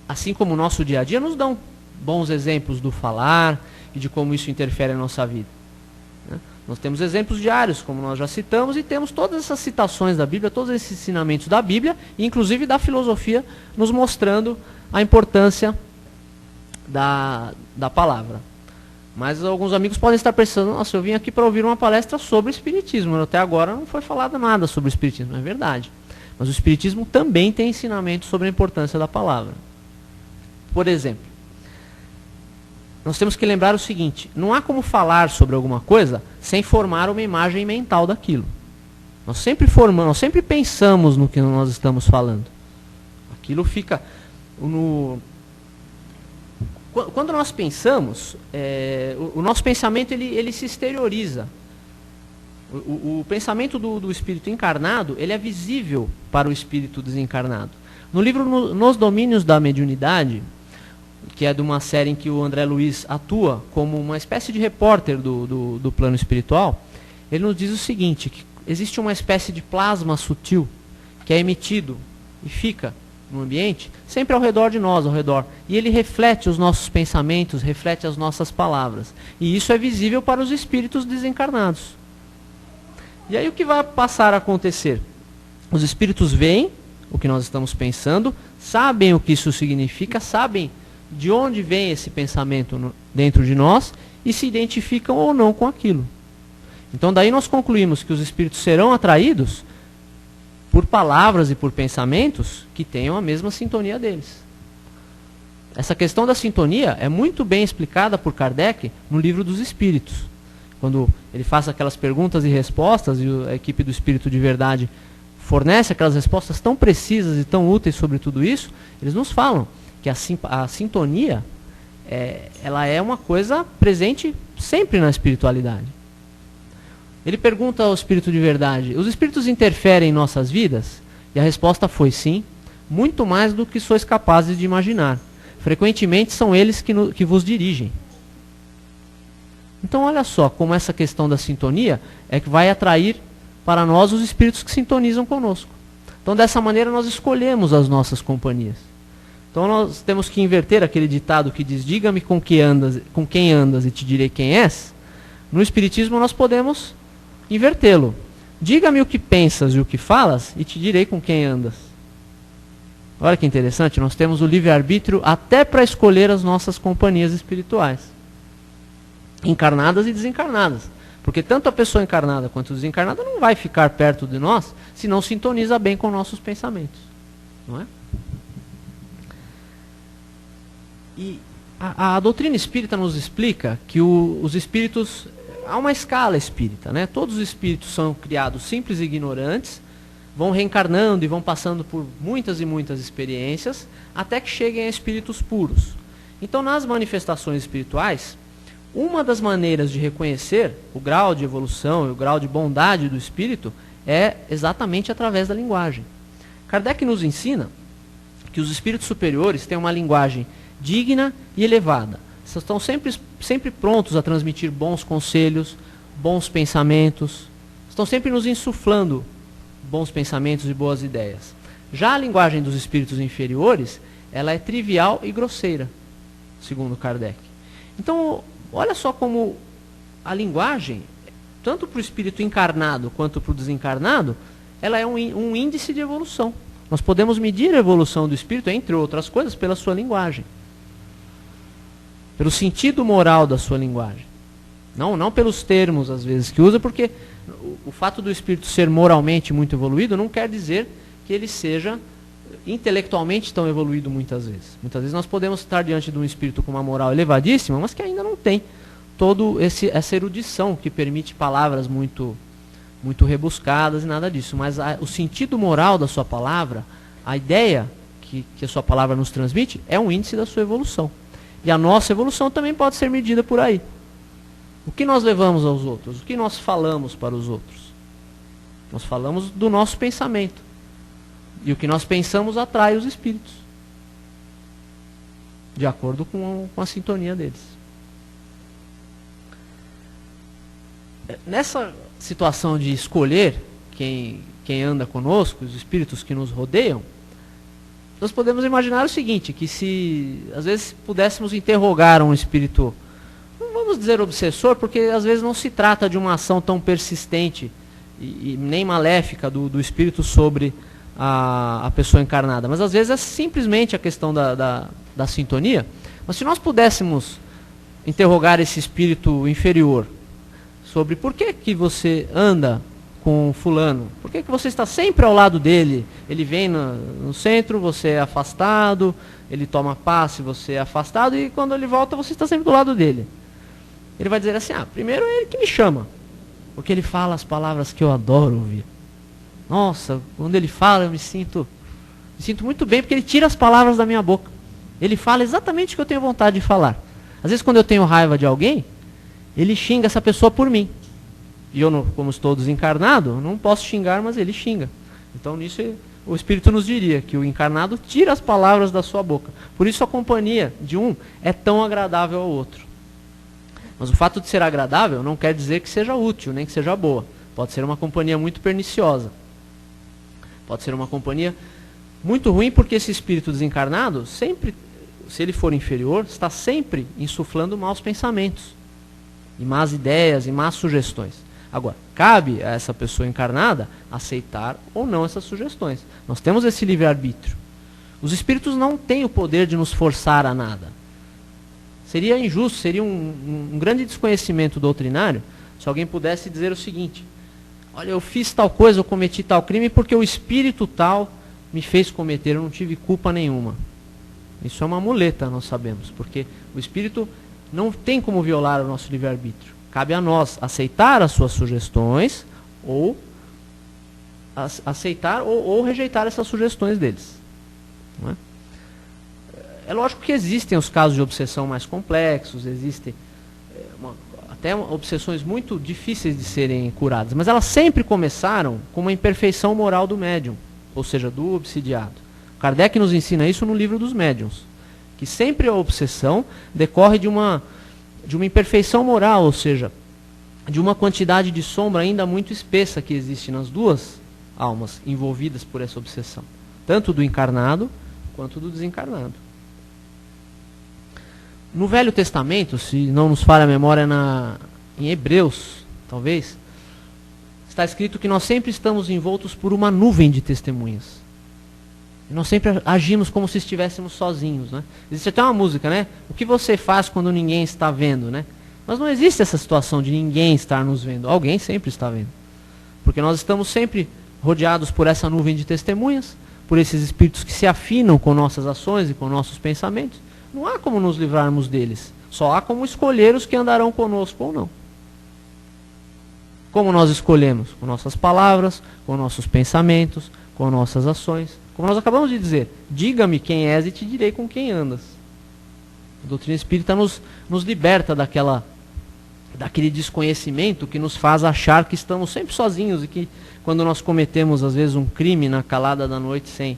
assim como o nosso dia a dia, nos dão bons exemplos do falar e de como isso interfere na nossa vida. Nós temos exemplos diários, como nós já citamos, e temos todas essas citações da Bíblia, todos esses ensinamentos da Bíblia, e inclusive da filosofia, nos mostrando a importância da palavra. Mas alguns amigos podem estar pensando: nossa, eu vim aqui para ouvir uma palestra sobre o Espiritismo, até agora não foi falado nada sobre o Espiritismo. É verdade. Mas o Espiritismo também tem ensinamento sobre a importância da palavra. Por exemplo, nós temos que lembrar o seguinte: não há como falar sobre alguma coisa sem formar uma imagem mental daquilo. Nós sempre formamos, nós sempre pensamos no que nós estamos falando. Aquilo fica no... Quando nós pensamos, o nosso pensamento ele se exterioriza. O pensamento do espírito encarnado, ele é visível para o espírito desencarnado. No livro Nos Domínios da Mediunidade, que é de uma série em que o André Luiz atua como uma espécie de repórter do plano espiritual, ele nos diz o seguinte: que existe uma espécie de plasma sutil que é emitido e fica no ambiente, sempre ao redor de nós, ao redor. E ele reflete os nossos pensamentos, reflete as nossas palavras. E isso é visível para os espíritos desencarnados. E aí o que vai passar a acontecer? Os espíritos veem o que nós estamos pensando, sabem o que isso significa, sabem de onde vem esse pensamento dentro de nós e se identificam ou não com aquilo. Então daí nós concluímos que os espíritos serão atraídos por palavras e por pensamentos que tenham a mesma sintonia deles. Essa questão da sintonia é muito bem explicada por Kardec no Livro dos Espíritos. Quando ele faz aquelas perguntas e respostas e a equipe do Espírito de Verdade fornece aquelas respostas tão precisas e tão úteis sobre tudo isso, eles nos falam que a sintonia ela é uma coisa presente sempre na espiritualidade. Ele pergunta ao Espírito de Verdade: os espíritos interferem em nossas vidas? E a resposta foi sim, muito mais do que sois capazes de imaginar. Frequentemente são eles que vos dirigem. Então olha só como essa questão da sintonia é que vai atrair para nós os espíritos que sintonizam conosco. Então dessa maneira nós escolhemos as nossas companhias. Então nós temos que inverter aquele ditado que diz: diga-me com quem andas e te direi quem és. No Espiritismo nós podemos invertê-lo. Diga-me o que pensas e o que falas e te direi com quem andas. Olha que interessante, nós temos o livre-arbítrio até para escolher as nossas companhias espirituais, encarnadas e desencarnadas. Porque tanto a pessoa encarnada quanto a desencarnada não vai ficar perto de nós se não sintoniza bem com nossos pensamentos. Não é? E a doutrina espírita nos explica que os espíritos, há uma escala espírita, né? Todos os espíritos são criados simples e ignorantes, vão reencarnando e vão passando por muitas e muitas experiências, até que cheguem a espíritos puros. Então, nas manifestações espirituais, uma das maneiras de reconhecer o grau de evolução e o grau de bondade do espírito é exatamente através da linguagem. Kardec nos ensina que os espíritos superiores têm uma linguagem digna e elevada. Estão sempre prontos a transmitir bons conselhos, bons pensamentos, estão sempre nos insuflando bons pensamentos e boas ideias. Já a linguagem dos espíritos inferiores, ela é trivial e grosseira, segundo Kardec. Então, olha só como a linguagem, tanto para o espírito encarnado quanto para o desencarnado, ela é um índice de evolução. Nós podemos medir a evolução do espírito, entre outras coisas, pela sua linguagem. Pelo sentido moral da sua linguagem. Não pelos termos, às vezes, que usa, porque o fato do espírito ser moralmente muito evoluído não quer dizer que ele seja intelectualmente tão evoluído muitas vezes. Muitas vezes nós podemos estar diante de um espírito com uma moral elevadíssima, mas que ainda não tem toda essa erudição que permite palavras muito rebuscadas e nada disso. Mas o sentido moral da sua palavra, a ideia que a sua palavra nos transmite, é um índice da sua evolução. E a nossa evolução também pode ser medida por aí. O que nós levamos aos outros? O que nós falamos para os outros? Nós falamos do nosso pensamento. E o que nós pensamos atrai os espíritos. De acordo com a sintonia deles. Nessa situação de escolher quem anda conosco, os espíritos que nos rodeiam, nós podemos imaginar o seguinte, que se às vezes pudéssemos interrogar um espírito, não vamos dizer obsessor, porque às vezes não se trata de uma ação tão persistente e nem maléfica do espírito sobre a pessoa encarnada, mas às vezes é simplesmente a questão da sintonia. Mas se nós pudéssemos interrogar esse espírito inferior sobre por que você anda com fulano, por que você está sempre ao lado dele, ele vem no centro, você é afastado, ele toma passe, você é afastado, e quando ele volta você está sempre do lado dele. Ele vai dizer assim, primeiro é ele que me chama, porque ele fala as palavras que eu adoro ouvir. Nossa, quando ele fala eu me sinto muito bem, porque ele tira as palavras da minha boca. Ele fala exatamente o que eu tenho vontade de falar. Às vezes quando eu tenho raiva de alguém, ele xinga essa pessoa por mim. E eu, como estou desencarnado, não posso xingar, mas ele xinga. Então nisso o Espírito nos diria que o encarnado tira as palavras da sua boca. Por isso a companhia de um é tão agradável ao outro. Mas o fato de ser agradável não quer dizer que seja útil, nem que seja boa. Pode ser uma companhia muito perniciosa. Pode ser uma companhia muito ruim, porque esse espírito desencarnado, sempre, se ele for inferior, está sempre insuflando maus pensamentos, e más ideias, e más sugestões. Agora, cabe a essa pessoa encarnada aceitar ou não essas sugestões. Nós temos esse livre-arbítrio. Os espíritos não têm o poder de nos forçar a nada. Seria injusto, seria um grande desconhecimento doutrinário se alguém pudesse dizer o seguinte: olha, eu fiz tal coisa, eu cometi tal crime porque o espírito tal me fez cometer, eu não tive culpa nenhuma. Isso é uma muleta, nós sabemos, porque o espírito não tem como violar o nosso livre-arbítrio. Cabe a nós aceitar as suas sugestões ou aceitar ou rejeitar essas sugestões deles. Não é? É lógico que existem os casos de obsessão mais complexos, existem até obsessões muito difíceis de serem curadas, mas elas sempre começaram com uma imperfeição moral do médium, ou seja, do obsidiado. Kardec nos ensina isso no livro dos médiuns, que sempre a obsessão decorre de uma imperfeição moral, ou seja, de uma quantidade de sombra ainda muito espessa que existe nas duas almas envolvidas por essa obsessão, tanto do encarnado quanto do desencarnado. No Velho Testamento, se não nos falha a memória, em Hebreus, talvez, está escrito que nós sempre estamos envoltos por uma nuvem de testemunhas. E nós sempre agimos como se estivéssemos sozinhos, né? Existe até uma música, né? O que você faz quando ninguém está vendo, né? Mas não existe essa situação de ninguém estar nos vendo. Alguém sempre está vendo. Porque nós estamos sempre rodeados por essa nuvem de testemunhas, por esses espíritos que se afinam com nossas ações e com nossos pensamentos. Não há como nos livrarmos deles. Só há como escolher os que andarão conosco ou não. Como nós escolhemos? Com nossas palavras, com nossos pensamentos, com nossas ações. Como nós acabamos de dizer, diga-me quem és e te direi com quem andas. A doutrina espírita nos liberta daquele desconhecimento que nos faz achar que estamos sempre sozinhos e que quando nós cometemos às vezes um crime na calada da noite sem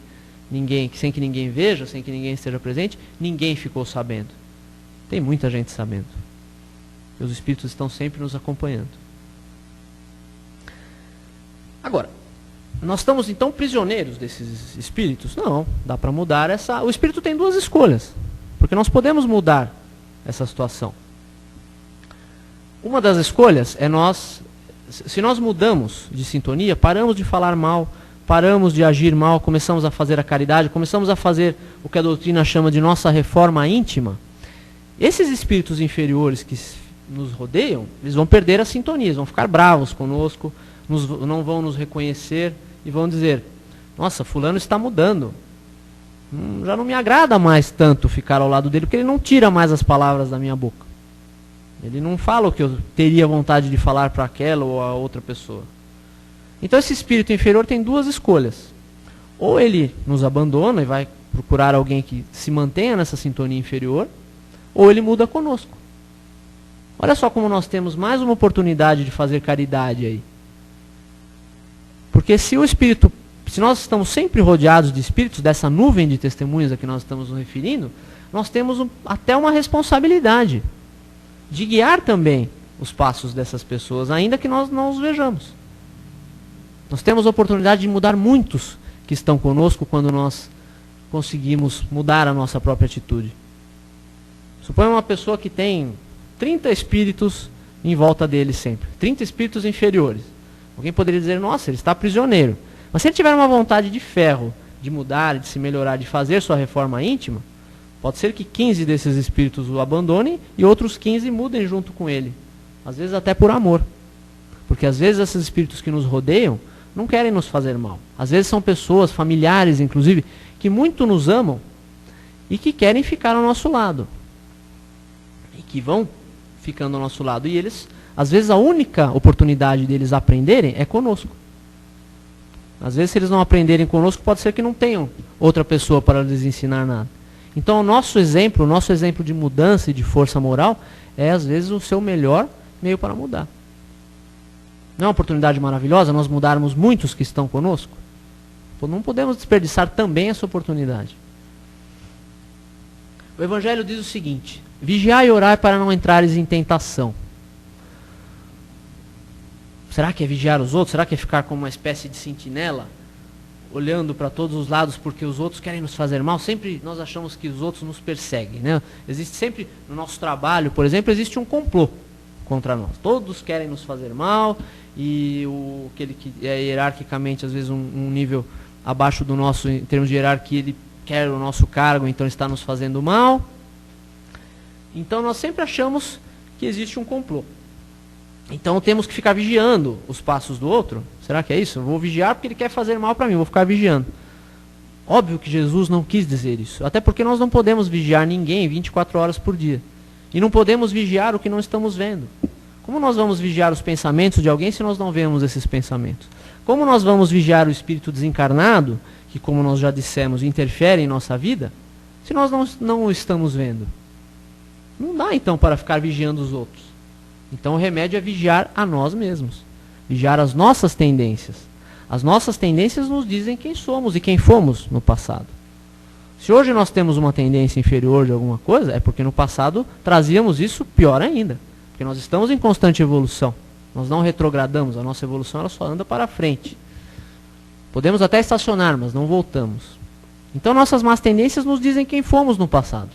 que ninguém veja, sem que ninguém esteja presente, ninguém ficou sabendo. Tem muita gente sabendo. E os espíritos estão sempre nos acompanhando. Agora, nós estamos então prisioneiros desses espíritos? Não, dá para mudar essa... O espírito tem duas escolhas, porque nós podemos mudar essa situação. Uma das escolhas é se nós mudamos de sintonia, paramos de falar mal, paramos de agir mal, começamos a fazer a caridade, começamos a fazer o que a doutrina chama de nossa reforma íntima, esses espíritos inferiores que nos rodeiam, eles vão perder a sintonia, eles vão ficar bravos conosco, não vão nos reconhecer e vão dizer, nossa, fulano está mudando. Já não me agrada mais tanto ficar ao lado dele, porque ele não tira mais as palavras da minha boca. Ele não fala o que eu teria vontade de falar para aquela ou a outra pessoa. Então esse espírito inferior tem duas escolhas. Ou ele nos abandona e vai procurar alguém que se mantenha nessa sintonia inferior, ou ele muda conosco. Olha só como nós temos mais uma oportunidade de fazer caridade aí. Porque se nós estamos sempre rodeados de espíritos, dessa nuvem de testemunhas a que nós estamos nos referindo, nós temos até uma responsabilidade de guiar também os passos dessas pessoas, ainda que nós não os vejamos. Nós temos a oportunidade de mudar muitos que estão conosco quando nós conseguimos mudar a nossa própria atitude. Suponha uma pessoa que tem 30 espíritos em volta dele sempre, 30 espíritos inferiores. Alguém poderia dizer, nossa, ele está prisioneiro. Mas se ele tiver uma vontade de ferro, de mudar, de se melhorar, de fazer sua reforma íntima, pode ser que 15 desses espíritos o abandonem e outros 15 mudem junto com ele. Às vezes até por amor. Porque às vezes esses espíritos que nos rodeiam não querem nos fazer mal. Às vezes são pessoas, familiares inclusive, que muito nos amam e que querem ficar ao nosso lado. E que vão ficando ao nosso lado. E eles, às vezes a única oportunidade deles aprenderem é conosco. Às vezes se eles não aprenderem conosco, pode ser que não tenham outra pessoa para lhes ensinar nada. Então o nosso exemplo de mudança e de força moral é às vezes o seu melhor meio para mudar. Não é uma oportunidade maravilhosa nós mudarmos muitos que estão conosco? Não podemos desperdiçar também essa oportunidade. O Evangelho diz o seguinte: vigiai e orai para não entrares em tentação. Será que é vigiar os outros? Será que é ficar como uma espécie de sentinela, olhando para todos os lados porque os outros querem nos fazer mal? Sempre nós achamos que os outros nos perseguem, né? Existe sempre, no nosso trabalho, por exemplo, existe um complô contra nós. Todos querem nos fazer mal e aquele que é hierarquicamente, às vezes, um nível abaixo do nosso, em termos de hierarquia, ele quer o nosso cargo, então está nos fazendo mal. Então nós sempre achamos que existe um complô. Então temos que ficar vigiando os passos do outro. Será que é isso? Eu vou vigiar porque ele quer fazer mal para mim, vou ficar vigiando. Óbvio que Jesus não quis dizer isso. Até porque nós não podemos vigiar ninguém 24 horas por dia. E não podemos vigiar o que não estamos vendo. Como nós vamos vigiar os pensamentos de alguém se nós não vemos esses pensamentos? Como nós vamos vigiar o espírito desencarnado, que, como nós já dissemos, interfere em nossa vida, se nós não o estamos vendo? Não dá então para ficar vigiando os outros. Então o remédio é vigiar a nós mesmos. Vigiar as nossas tendências. As nossas tendências nos dizem quem somos e quem fomos no passado. Se hoje nós temos uma tendência inferior de alguma coisa, é porque no passado trazíamos isso pior ainda. Porque nós estamos em constante evolução. Nós não retrogradamos, a nossa evolução ela só anda para frente. Podemos até estacionar, mas não voltamos. Então nossas más tendências nos dizem quem fomos no passado.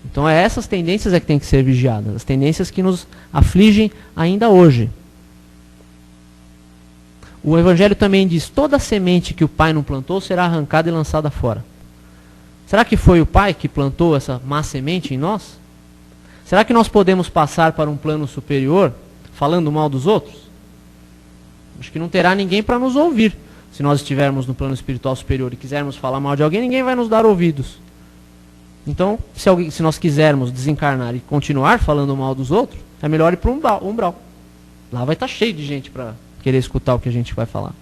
Então essas tendências é que tem que ser vigiadas, as tendências que nos afligem ainda hoje. O Evangelho também diz: toda semente que o Pai não plantou será arrancada e lançada fora. Será que foi o Pai que plantou essa má semente em nós? Será que nós podemos passar para um plano superior falando mal dos outros? Acho que não terá ninguém para nos ouvir. Se nós estivermos no plano espiritual superior e quisermos falar mal de alguém, ninguém vai nos dar ouvidos. Então, se nós quisermos desencarnar e continuar falando mal dos outros, é melhor ir para o umbral. Lá vai estar cheio de gente para querer escutar o que a gente vai falar.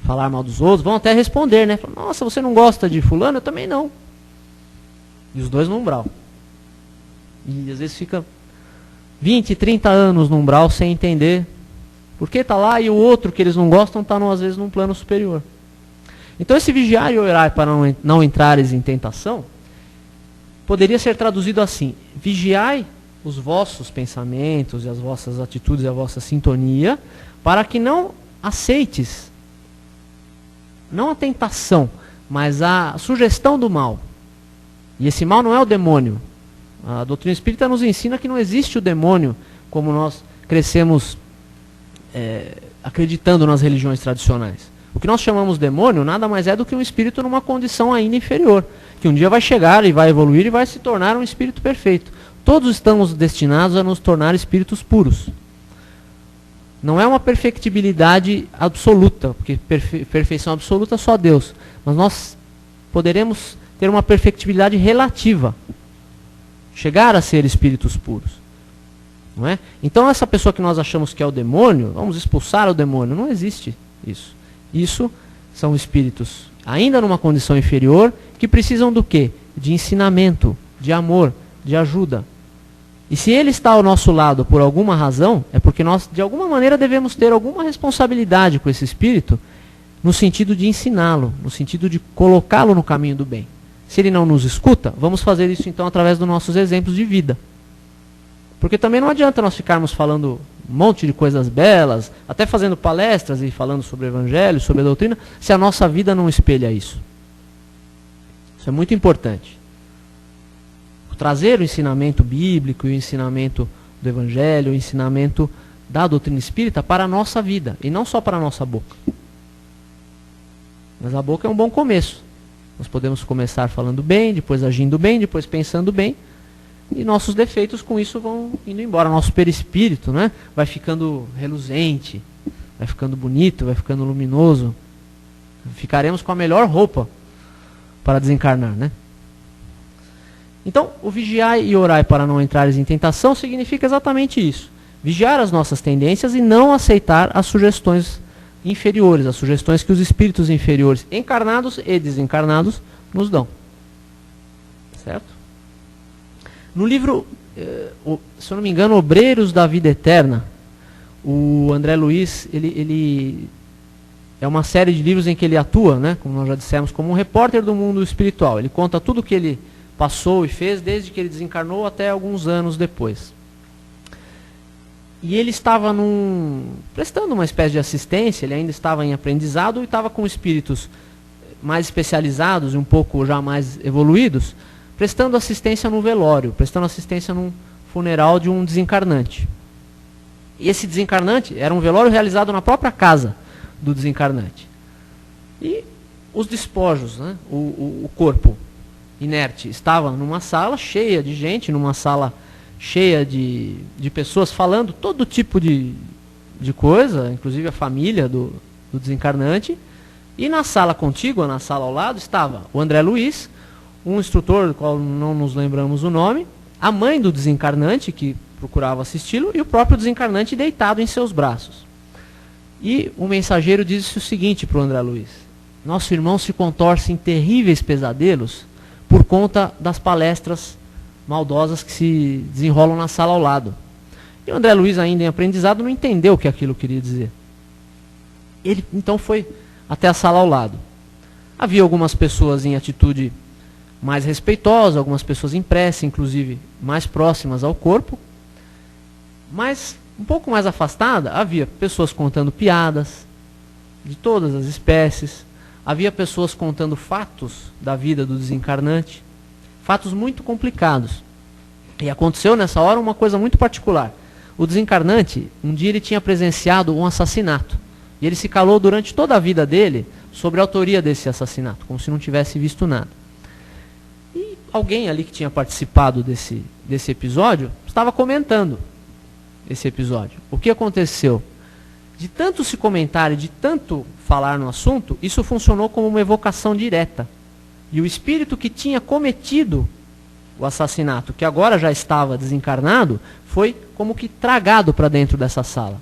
Falar mal dos outros, vão até responder, né? Nossa, você não gosta de fulano? Eu também não. E os dois no umbral. E às vezes fica 20, 30 anos no umbral sem entender por que está lá, e o outro que eles não gostam está às vezes num plano superior. Então esse vigiar e orar para não entrares em tentação poderia ser traduzido assim: vigiai os vossos pensamentos e as vossas atitudes e a vossa sintonia, para que não aceites, não a tentação, mas a sugestão do mal. E esse mal não é o demônio. A doutrina espírita nos ensina que não existe o demônio, como nós crescemos acreditando nas religiões tradicionais. O que nós chamamos demônio nada mais é do que um espírito numa condição ainda inferior, que um dia vai chegar e vai evoluir e vai se tornar um espírito perfeito. Todos estamos destinados a nos tornar espíritos puros. Não é uma perfectibilidade absoluta, porque perfeição absoluta é só Deus. Mas nós poderemos ter uma perfectibilidade relativa. Chegar a ser espíritos puros. Não é? Então essa pessoa que nós achamos que é o demônio, vamos expulsar o demônio. Não existe isso. Isso são espíritos ainda numa condição inferior, que precisam do quê? De ensinamento, de amor, de ajuda. E se ele está ao nosso lado por alguma razão, é porque nós de alguma maneira devemos ter alguma responsabilidade com esse espírito, no sentido de ensiná-lo, no sentido de colocá-lo no caminho do bem. Se ele não nos escuta, vamos fazer isso então através dos nossos exemplos de vida. Porque também não adianta nós ficarmos falando um monte de coisas belas, até fazendo palestras e falando sobre o Evangelho, sobre a doutrina, se a nossa vida não espelha isso. Isso é muito importante. Trazer o ensinamento bíblico, o ensinamento do Evangelho, o ensinamento da doutrina espírita para a nossa vida, e não só para a nossa boca. Mas a boca é um bom começo. Nós podemos começar falando bem, depois agindo bem, depois pensando bem, e nossos defeitos com isso vão indo embora. Nosso perispírito, né, vai ficando reluzente, vai ficando bonito, vai ficando luminoso. Ficaremos com a melhor roupa para desencarnar, né? Então, o vigiai e orai para não entrares em tentação significa exatamente isso. Vigiar as nossas tendências e não aceitar as sugestões inferiores, as sugestões que os espíritos inferiores, encarnados e desencarnados, nos dão. Certo? No livro, se eu não me engano, Obreiros da Vida Eterna, o André Luiz, ele é uma série de livros em que ele atua, né, como nós já dissemos, como um repórter do mundo espiritual. Ele conta tudo o que ele passou e fez desde que ele desencarnou até alguns anos depois. E ele estava prestando uma espécie de assistência, ele ainda estava em aprendizado e estava com espíritos mais especializados e um pouco já mais evoluídos, prestando assistência no velório, prestando assistência num funeral de um desencarnante. E esse desencarnante era um velório realizado na própria casa do desencarnante. E os despojos, né, o corpo inerte, estava numa sala cheia de gente, numa sala cheia de pessoas falando todo tipo de coisa, inclusive a família do desencarnante. E na sala contígua, na sala ao lado, estava o André Luiz, um instrutor do qual não nos lembramos o nome, a mãe do desencarnante, que procurava assisti-lo, e o próprio desencarnante deitado em seus braços. E o mensageiro disse o seguinte para o André Luiz: nosso irmão se contorce em terríveis pesadelos por conta das palestras maldosas que se desenrolam na sala ao lado. E o André Luiz, ainda em aprendizado, não entendeu o que aquilo queria dizer. Ele então foi até a sala ao lado. Havia algumas pessoas em atitude mais respeitosa, algumas pessoas em prece, inclusive mais próximas ao corpo, mas um pouco mais afastada havia pessoas contando piadas de todas as espécies, havia pessoas contando fatos da vida do desencarnante, fatos muito complicados. E aconteceu nessa hora uma coisa muito particular. O desencarnante, um dia ele tinha presenciado um assassinato. E ele se calou durante toda a vida dele sobre a autoria desse assassinato, como se não tivesse visto nada. E alguém ali que tinha participado desse episódio estava comentando esse episódio. O que aconteceu? De tanto se comentar e de tanto falar no assunto, isso funcionou como uma evocação direta. E o espírito que tinha cometido o assassinato, que agora já estava desencarnado, foi como que tragado para dentro dessa sala.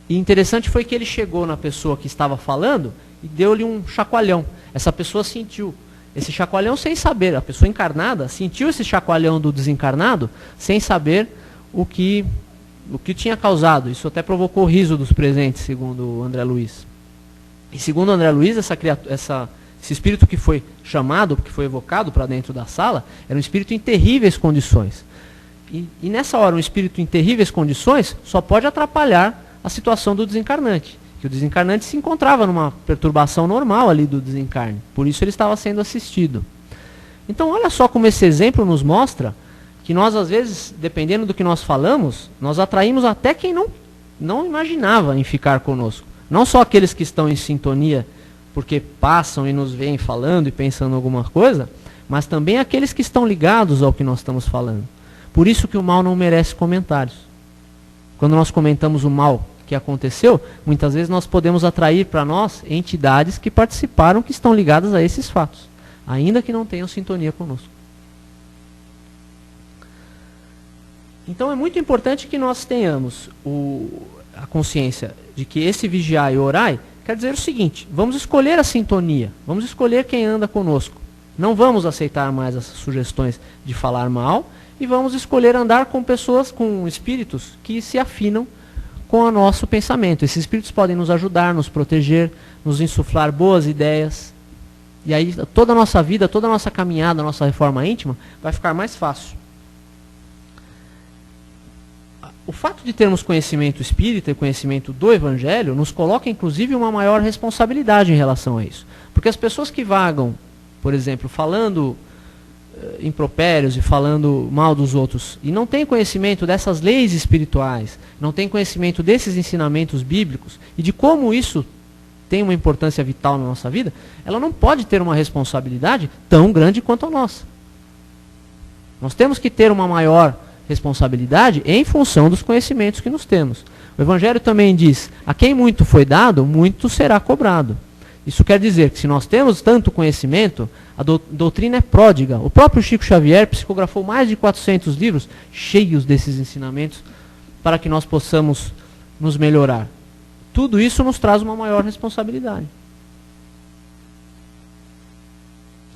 E interessante foi que ele chegou na pessoa que estava falando e deu-lhe um chacoalhão. Essa pessoa sentiu esse chacoalhão sem saber. A pessoa encarnada sentiu esse chacoalhão do desencarnado sem saber o que tinha causado. Isso até provocou o riso dos presentes, segundo o André Luiz. E segundo o André Luiz, esse espírito que foi chamado, que foi evocado para dentro da sala, era um espírito em terríveis condições. E nessa hora, um espírito em terríveis condições só pode atrapalhar a situação do desencarnante. Que o desencarnante se encontrava numa perturbação normal ali do desencarne. Por isso ele estava sendo assistido. Então olha só como esse exemplo nos mostra que nós, às vezes, dependendo do que nós falamos, nós atraímos até quem não imaginava em ficar conosco. Não só aqueles que estão em sintonia, porque passam e nos veem falando e pensando alguma coisa, mas também aqueles que estão ligados ao que nós estamos falando. Por isso que o mal não merece comentários. Quando nós comentamos o mal que aconteceu, muitas vezes nós podemos atrair para nós entidades que participaram, que estão ligadas a esses fatos, ainda que não tenham sintonia conosco. Então é muito importante que nós tenhamos a consciência de que esse vigiar e orai quer dizer o seguinte: vamos escolher a sintonia, vamos escolher quem anda conosco. Não vamos aceitar mais as sugestões de falar mal e vamos escolher andar com pessoas, com espíritos que se afinam com o nosso pensamento. Esses espíritos podem nos ajudar, nos proteger, nos insuflar boas ideias. E aí toda a nossa vida, toda a nossa caminhada, a nossa reforma íntima vai ficar mais fácil. O fato de termos conhecimento espírita e conhecimento do Evangelho nos coloca, inclusive, uma maior responsabilidade em relação a isso. Porque as pessoas que vagam, por exemplo, falando impropérios e falando mal dos outros, e não têm conhecimento dessas leis espirituais, não têm conhecimento desses ensinamentos bíblicos e de como isso tem uma importância vital na nossa vida, ela não pode ter uma responsabilidade tão grande quanto a nossa. Nós temos que ter uma maior responsabilidade em função dos conhecimentos que nos temos. O Evangelho também diz: a quem muito foi dado, muito será cobrado. Isso quer dizer que se nós temos tanto conhecimento, a doutrina é pródiga. O próprio Chico Xavier psicografou mais de 400 livros cheios desses ensinamentos para que nós possamos nos melhorar. Tudo isso nos traz uma maior responsabilidade.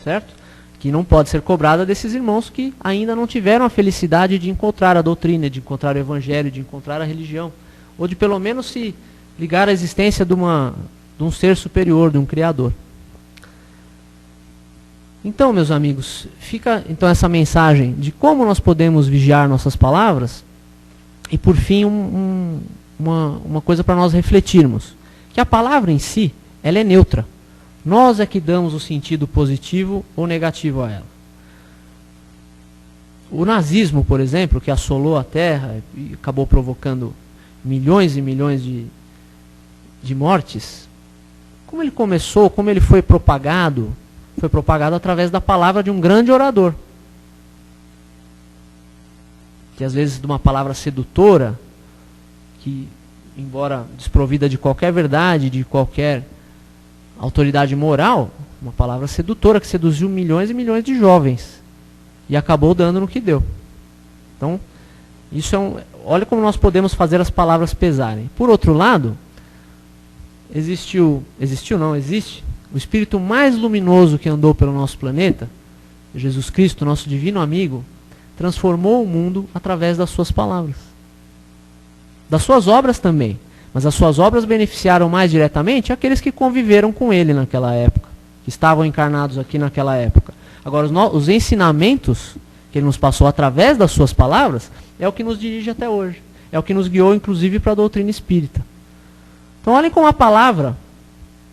Certo? Que não pode ser cobrada desses irmãos que ainda não tiveram a felicidade de encontrar a doutrina, de encontrar o Evangelho, de encontrar a religião, ou de pelo menos se ligar à existência de um ser superior, de um Criador. Então, meus amigos, fica então essa mensagem de como nós podemos vigiar nossas palavras, e por fim uma coisa para nós refletirmos, que a palavra em si, ela é neutra. Nós é que damos o sentido positivo ou negativo a ela. O nazismo, por exemplo, que assolou a Terra e acabou provocando milhões e milhões de mortes, como ele começou, como ele foi propagado através da palavra de um grande orador. Que às vezes de uma palavra sedutora, que embora desprovida de qualquer verdade, de qualquer autoridade moral, uma palavra sedutora que seduziu milhões e milhões de jovens e acabou dando no que deu. Então, isso olha como nós podemos fazer as palavras pesarem. Por outro lado, existe o espírito mais luminoso que andou pelo nosso planeta, Jesus Cristo, nosso divino amigo, transformou o mundo através das suas palavras. Das suas obras também. Mas as suas obras beneficiaram mais diretamente aqueles que conviveram com ele naquela época, que estavam encarnados aqui naquela época. Agora, os ensinamentos que ele nos passou através das suas palavras é o que nos dirige até hoje. É o que nos guiou, inclusive, para a doutrina espírita. Então, olhem como a palavra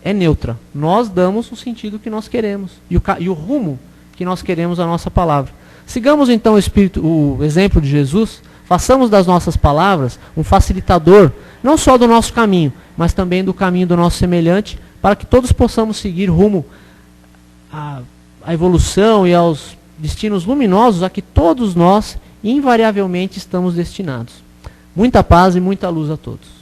é neutra. Nós damos o sentido que nós queremos e o rumo que nós queremos à nossa palavra. Sigamos, então, o exemplo de Jesus, Façamos das nossas palavras um facilitador, não só do nosso caminho, mas também do caminho do nosso semelhante, para que todos possamos seguir rumo à evolução e aos destinos luminosos a que todos nós, invariavelmente, estamos destinados. Muita paz e muita luz a todos.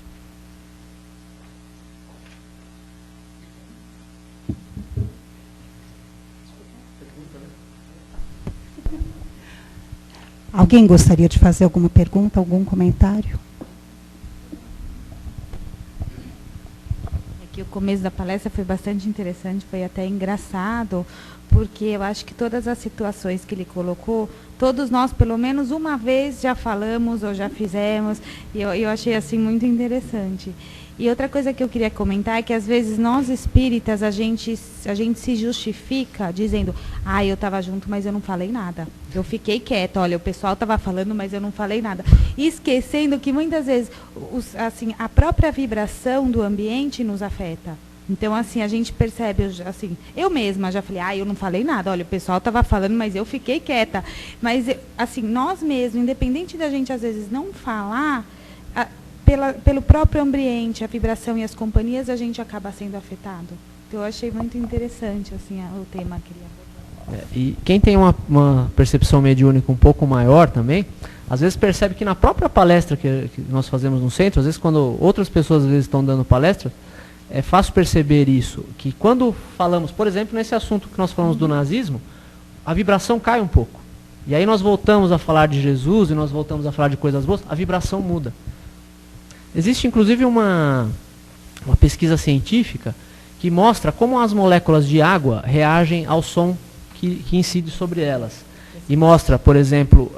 Alguém gostaria de fazer alguma pergunta, algum comentário? O começo da palestra foi bastante interessante, foi até engraçado, porque eu acho que todas as situações que ele colocou, todos nós, pelo menos uma vez, já falamos ou já fizemos, e eu achei assim muito interessante. E outra coisa que eu queria comentar é que, às vezes, nós espíritas, a gente se justifica dizendo, eu estava junto, mas eu não falei nada. Eu fiquei quieta, olha, o pessoal estava falando, mas eu não falei nada. E esquecendo que, muitas vezes, assim, a própria vibração do ambiente nos afeta. Então, assim, a gente percebe, assim, eu mesma já falei, eu não falei nada, olha, o pessoal estava falando, mas eu fiquei quieta. Mas, assim, nós mesmos, independente da gente, às vezes, não falar, pelo próprio ambiente, a vibração e as companhias, a gente acaba sendo afetado. Então, eu achei muito interessante, assim, o tema que ele abordou. E quem tem uma percepção mediúnica um pouco maior também, às vezes percebe que na própria palestra que nós fazemos no centro, às vezes quando outras pessoas às vezes estão dando palestra, é fácil perceber isso, que quando falamos, por exemplo, nesse assunto que nós falamos do nazismo, a vibração cai um pouco. E aí nós voltamos a falar de Jesus, e nós voltamos a falar de coisas boas, a vibração muda. Existe, inclusive, uma pesquisa científica que mostra como as moléculas de água reagem ao som que incide sobre elas. E mostra, por exemplo,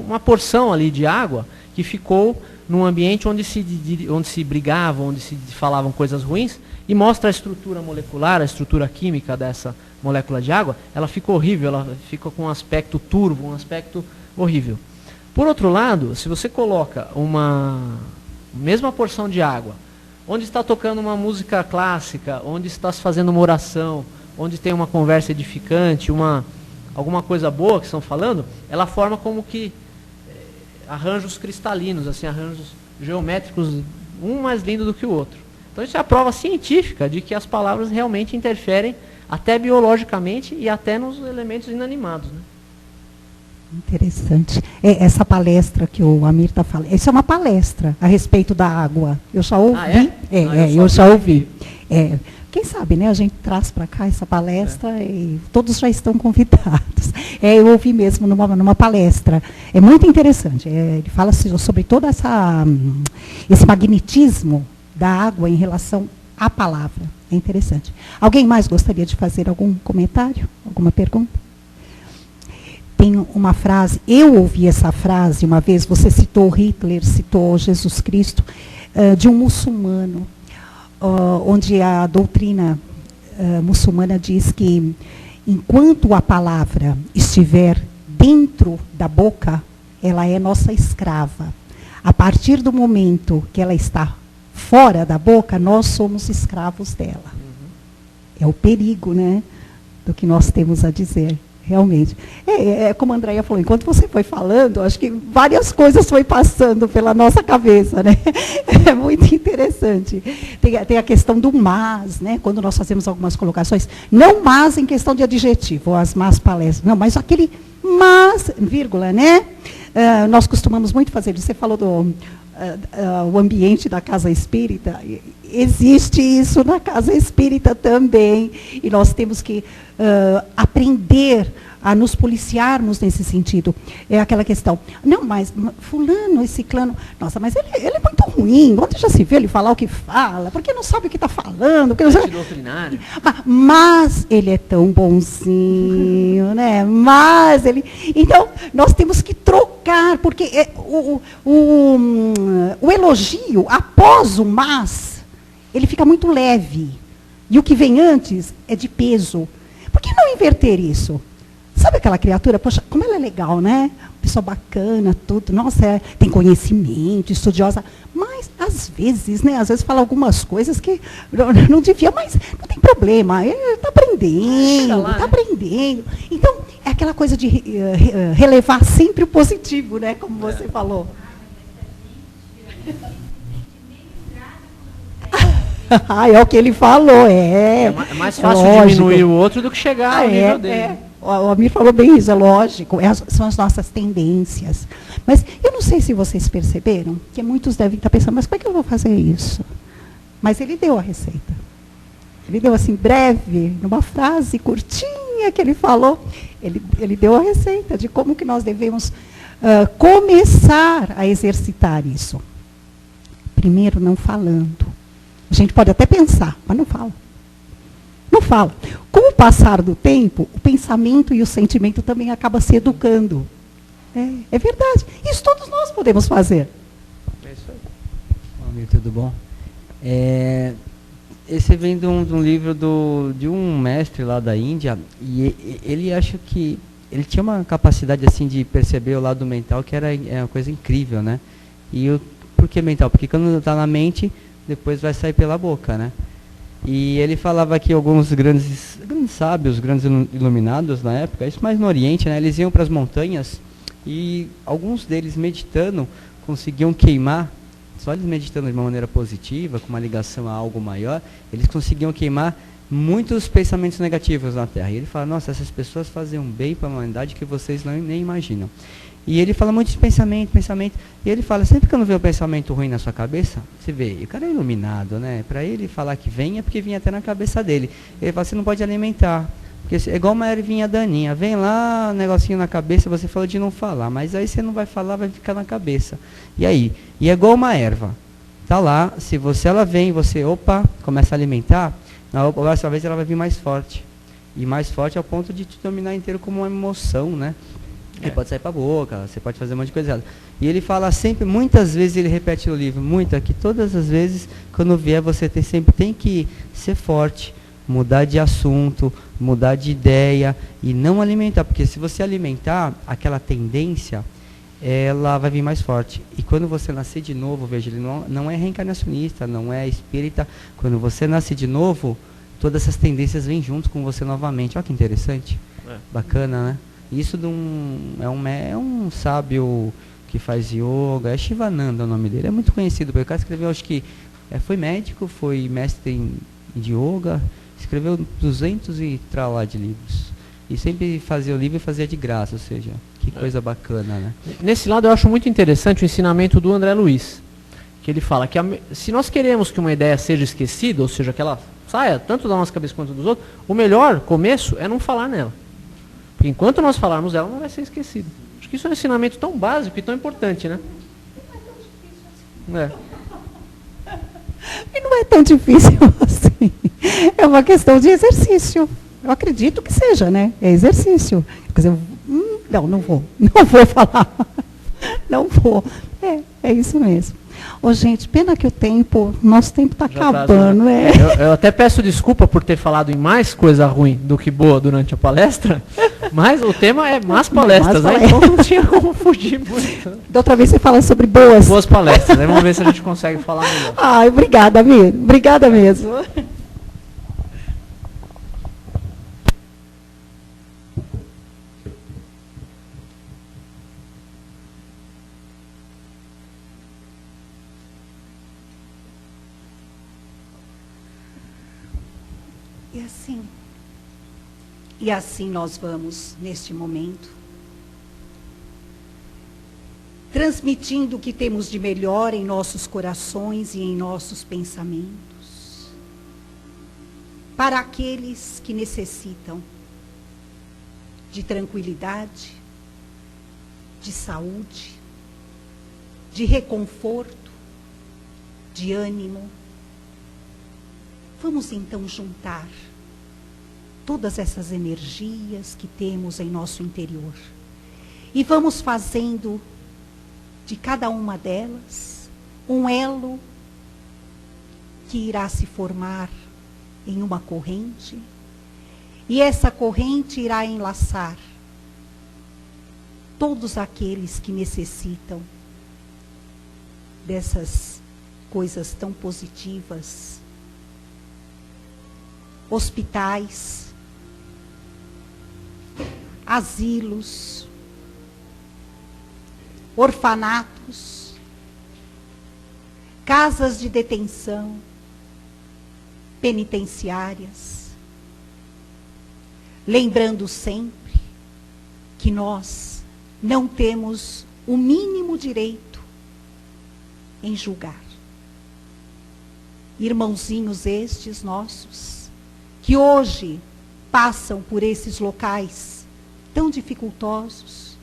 uma porção ali de água que ficou num ambiente onde se brigavam, onde se falavam coisas ruins, e mostra a estrutura molecular, a estrutura química dessa molécula de água, ela fica horrível, ela fica com um aspecto turvo, um aspecto horrível. Por outro lado, se você coloca uma mesma porção de água, onde está tocando uma música clássica, onde está se fazendo uma oração, onde tem uma conversa edificante, alguma coisa boa que estão falando, ela forma como que arranjos cristalinos, assim, arranjos geométricos, um mais lindo do que o outro. Então isso é a prova científica de que as palavras realmente interferem até biologicamente e até nos elementos inanimados, né? Interessante. Essa palestra que o Amir está falando, essa é uma palestra a respeito da água. Eu já ouvi. Eu já ouvi. Quem sabe, né? A gente traz para cá essa palestra e todos já estão convidados. Eu ouvi mesmo numa palestra. É muito interessante. Ele fala sobre todo esse magnetismo da água em relação à palavra. É interessante. Alguém mais gostaria de fazer algum comentário? Alguma pergunta? Tem uma frase, eu ouvi essa frase uma vez, você citou Hitler, citou Jesus Cristo, de um muçulmano, onde a doutrina muçulmana diz que enquanto a palavra estiver dentro da boca, ela é nossa escrava. A partir do momento que ela está fora da boca, nós somos escravos dela. É o perigo, né, do que nós temos a dizer. Realmente. Como a Andréia falou, enquanto você foi falando, acho que várias coisas foi passando pela nossa cabeça, né? É muito interessante. Tem a questão do mas, né? Quando nós fazemos algumas colocações, não mas em questão de adjetivo, ou as más palestras, não, mas aquele mas, vírgula, né? Nós costumamos muito fazer, você falou o ambiente da casa espírita, existe isso na casa espírita também, e nós temos que aprender a nos policiarmos nesse sentido. É aquela questão, não, mas fulano, esse ciclano, nossa, mas ele é muito ruim, onde já se vê ele falar o que fala, porque não sabe o que está falando. Mas ele é tão bonzinho, né? Mas ele... Então, nós temos que trocar, porque o elogio, após o mas, ele fica muito leve. E o que vem antes é de peso. Por que não inverter isso? Sabe aquela criatura? Poxa, como ela é legal, né? Pessoa bacana, tudo. Nossa, tem conhecimento, estudiosa. Mas, às às vezes, né? Às vezes fala algumas coisas que não devia, mas não tem problema. Ele está aprendendo, está aprendendo. Então, é aquela coisa de relevar sempre o positivo, né? Como você falou. É o que ele falou, É mais fácil diminuir o outro do que chegar ao nível dele. O Almir falou bem isso, é lógico. São as nossas tendências. Mas eu não sei se vocês perceberam, que muitos devem estar pensando, mas como é que eu vou fazer isso? Mas ele deu a receita. Ele deu assim, breve, numa frase curtinha que ele falou, ele deu a receita de como que nós devemos começar a exercitar isso. Primeiro, não falando. A gente pode até pensar, mas não fala. Não fala. Com o passar do tempo, o pensamento e o sentimento também acabam se educando. É verdade. Isso todos nós podemos fazer. É isso aí. Amigo, tudo bom? Esse vem de um livro de um mestre lá da Índia, e ele acha que ele tinha uma capacidade assim de perceber o lado mental que era uma coisa incrível, né? Por que mental? Porque quando está na mente, depois vai sair pela boca, né? E ele falava que alguns grandes sábios, grandes iluminados na época, isso mais no Oriente, né? Eles iam para as montanhas e alguns deles meditando conseguiam queimar, só eles meditando de uma maneira positiva, com uma ligação a algo maior, eles conseguiam queimar muitos pensamentos negativos na Terra. E ele fala, nossa, essas pessoas fazem um bem para a humanidade que vocês nem imaginam. E ele fala muito de pensamento. E ele fala, sempre que eu não vê um pensamento ruim na sua cabeça, você vê, o cara é iluminado, né? Para ele falar que vem é porque vinha até na cabeça dele. Ele fala, você não pode alimentar. Porque é igual uma ervinha daninha. Vem lá, um negocinho na cabeça, você falou de não falar. Mas aí você não vai falar, vai ficar na cabeça. E aí? E é igual uma erva. Tá lá, se ela vem, você, começa a alimentar, na próxima vez ela vai vir mais forte. E mais forte ao ponto de te dominar inteiro como uma emoção, né? Ele pode sair para a boca, você pode fazer um monte de coisa errada. E ele fala sempre, muitas vezes ele repete no livro, que todas as vezes, quando vier, você sempre tem que ser forte, mudar de assunto, mudar de ideia e não alimentar. Porque se você alimentar, aquela tendência, ela vai vir mais forte. E quando você nascer de novo, veja, ele não é reencarnacionista, não é espírita. Quando você nasce de novo, todas essas tendências vêm junto com você novamente. Olha que interessante. Bacana, né? Isso é um sábio que faz yoga, é Shivananda o nome dele, é muito conhecido, porque o cara escreveu, acho que foi médico, foi mestre de yoga, escreveu 200 e tralá de livros. E sempre fazia o livro e fazia de graça, ou seja, que coisa bacana, né? Nesse lado eu acho muito interessante o ensinamento do André Luiz, que ele fala que se nós queremos que uma ideia seja esquecida, ou seja, que ela saia tanto da nossa cabeça quanto dos outros, o melhor começo é não falar nela. Porque enquanto nós falarmos dela, não vai ser esquecida. Acho que isso é um ensinamento tão básico e tão importante, né? E não é tão difícil assim. É uma questão de exercício. Eu acredito que seja, né? É exercício. Quer dizer, não vou. Não vou falar. Não vou. É isso mesmo. Gente, pena que nosso tempo está acabando. Eu até peço desculpa por ter falado em mais coisa ruim do que boa durante a palestra, mas o tema é más palestras, né? Então não tinha como fugir muito. Da outra vez você fala sobre boas palestras, né? Vamos ver se a gente consegue falar melhor. Obrigada, amigo. Obrigada mesmo. E assim nós vamos, neste momento, transmitindo o que temos de melhor em nossos corações e em nossos pensamentos, para aqueles que necessitam de tranquilidade, de saúde, de reconforto, de ânimo. Vamos então juntar todas essas energias que temos em nosso interior. E vamos fazendo de cada uma delas um elo que irá se formar em uma corrente. E essa corrente irá enlaçar todos aqueles que necessitam dessas coisas tão positivas. Hospitais, asilos, orfanatos, casas de detenção, penitenciárias, lembrando sempre que nós não temos o mínimo direito em julgar. Irmãozinhos estes nossos, que hoje passam por esses locais tão dificultosos,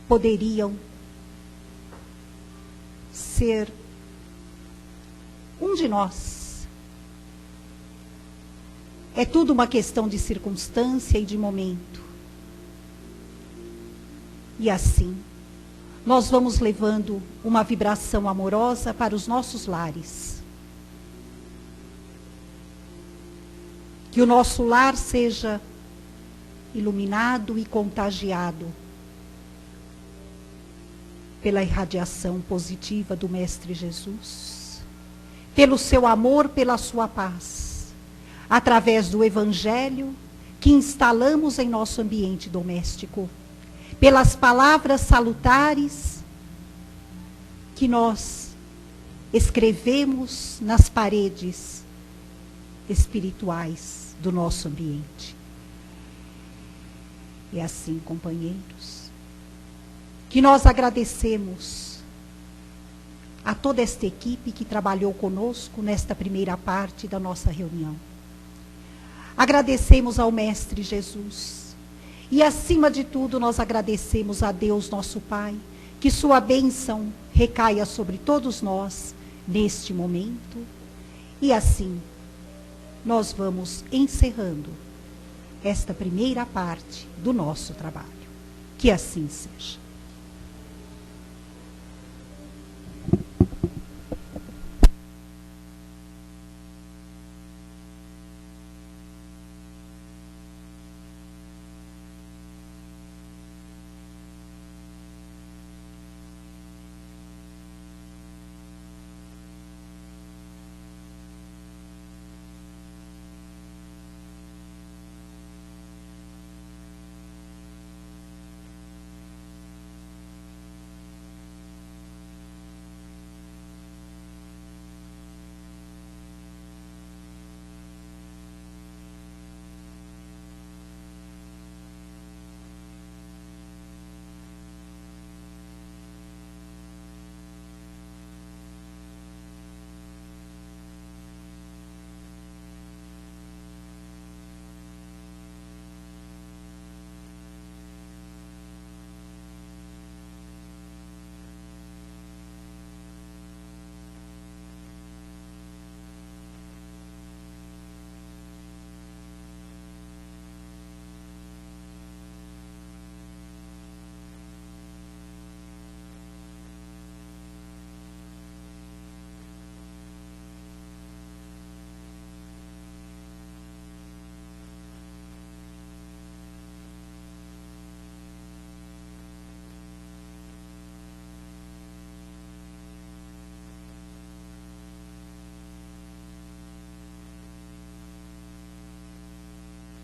poderiam ser um de nós. É tudo uma questão de circunstância e de momento. E assim, nós vamos levando uma vibração amorosa para os nossos lares. Que o nosso lar seja iluminado e contagiado pela irradiação positiva do Mestre Jesus, pelo seu amor, pela sua paz, através do Evangelho que instalamos em nosso ambiente doméstico, pelas palavras salutares que nós escrevemos nas paredes espirituais do nosso ambiente. É assim, companheiros, que nós agradecemos a toda esta equipe que trabalhou conosco nesta primeira parte da nossa reunião. Agradecemos ao Mestre Jesus e, acima de tudo, nós agradecemos a Deus, nosso Pai, que sua bênção recaia sobre todos nós neste momento. E assim, nós vamos encerrando esta primeira parte do nosso trabalho. Que assim seja.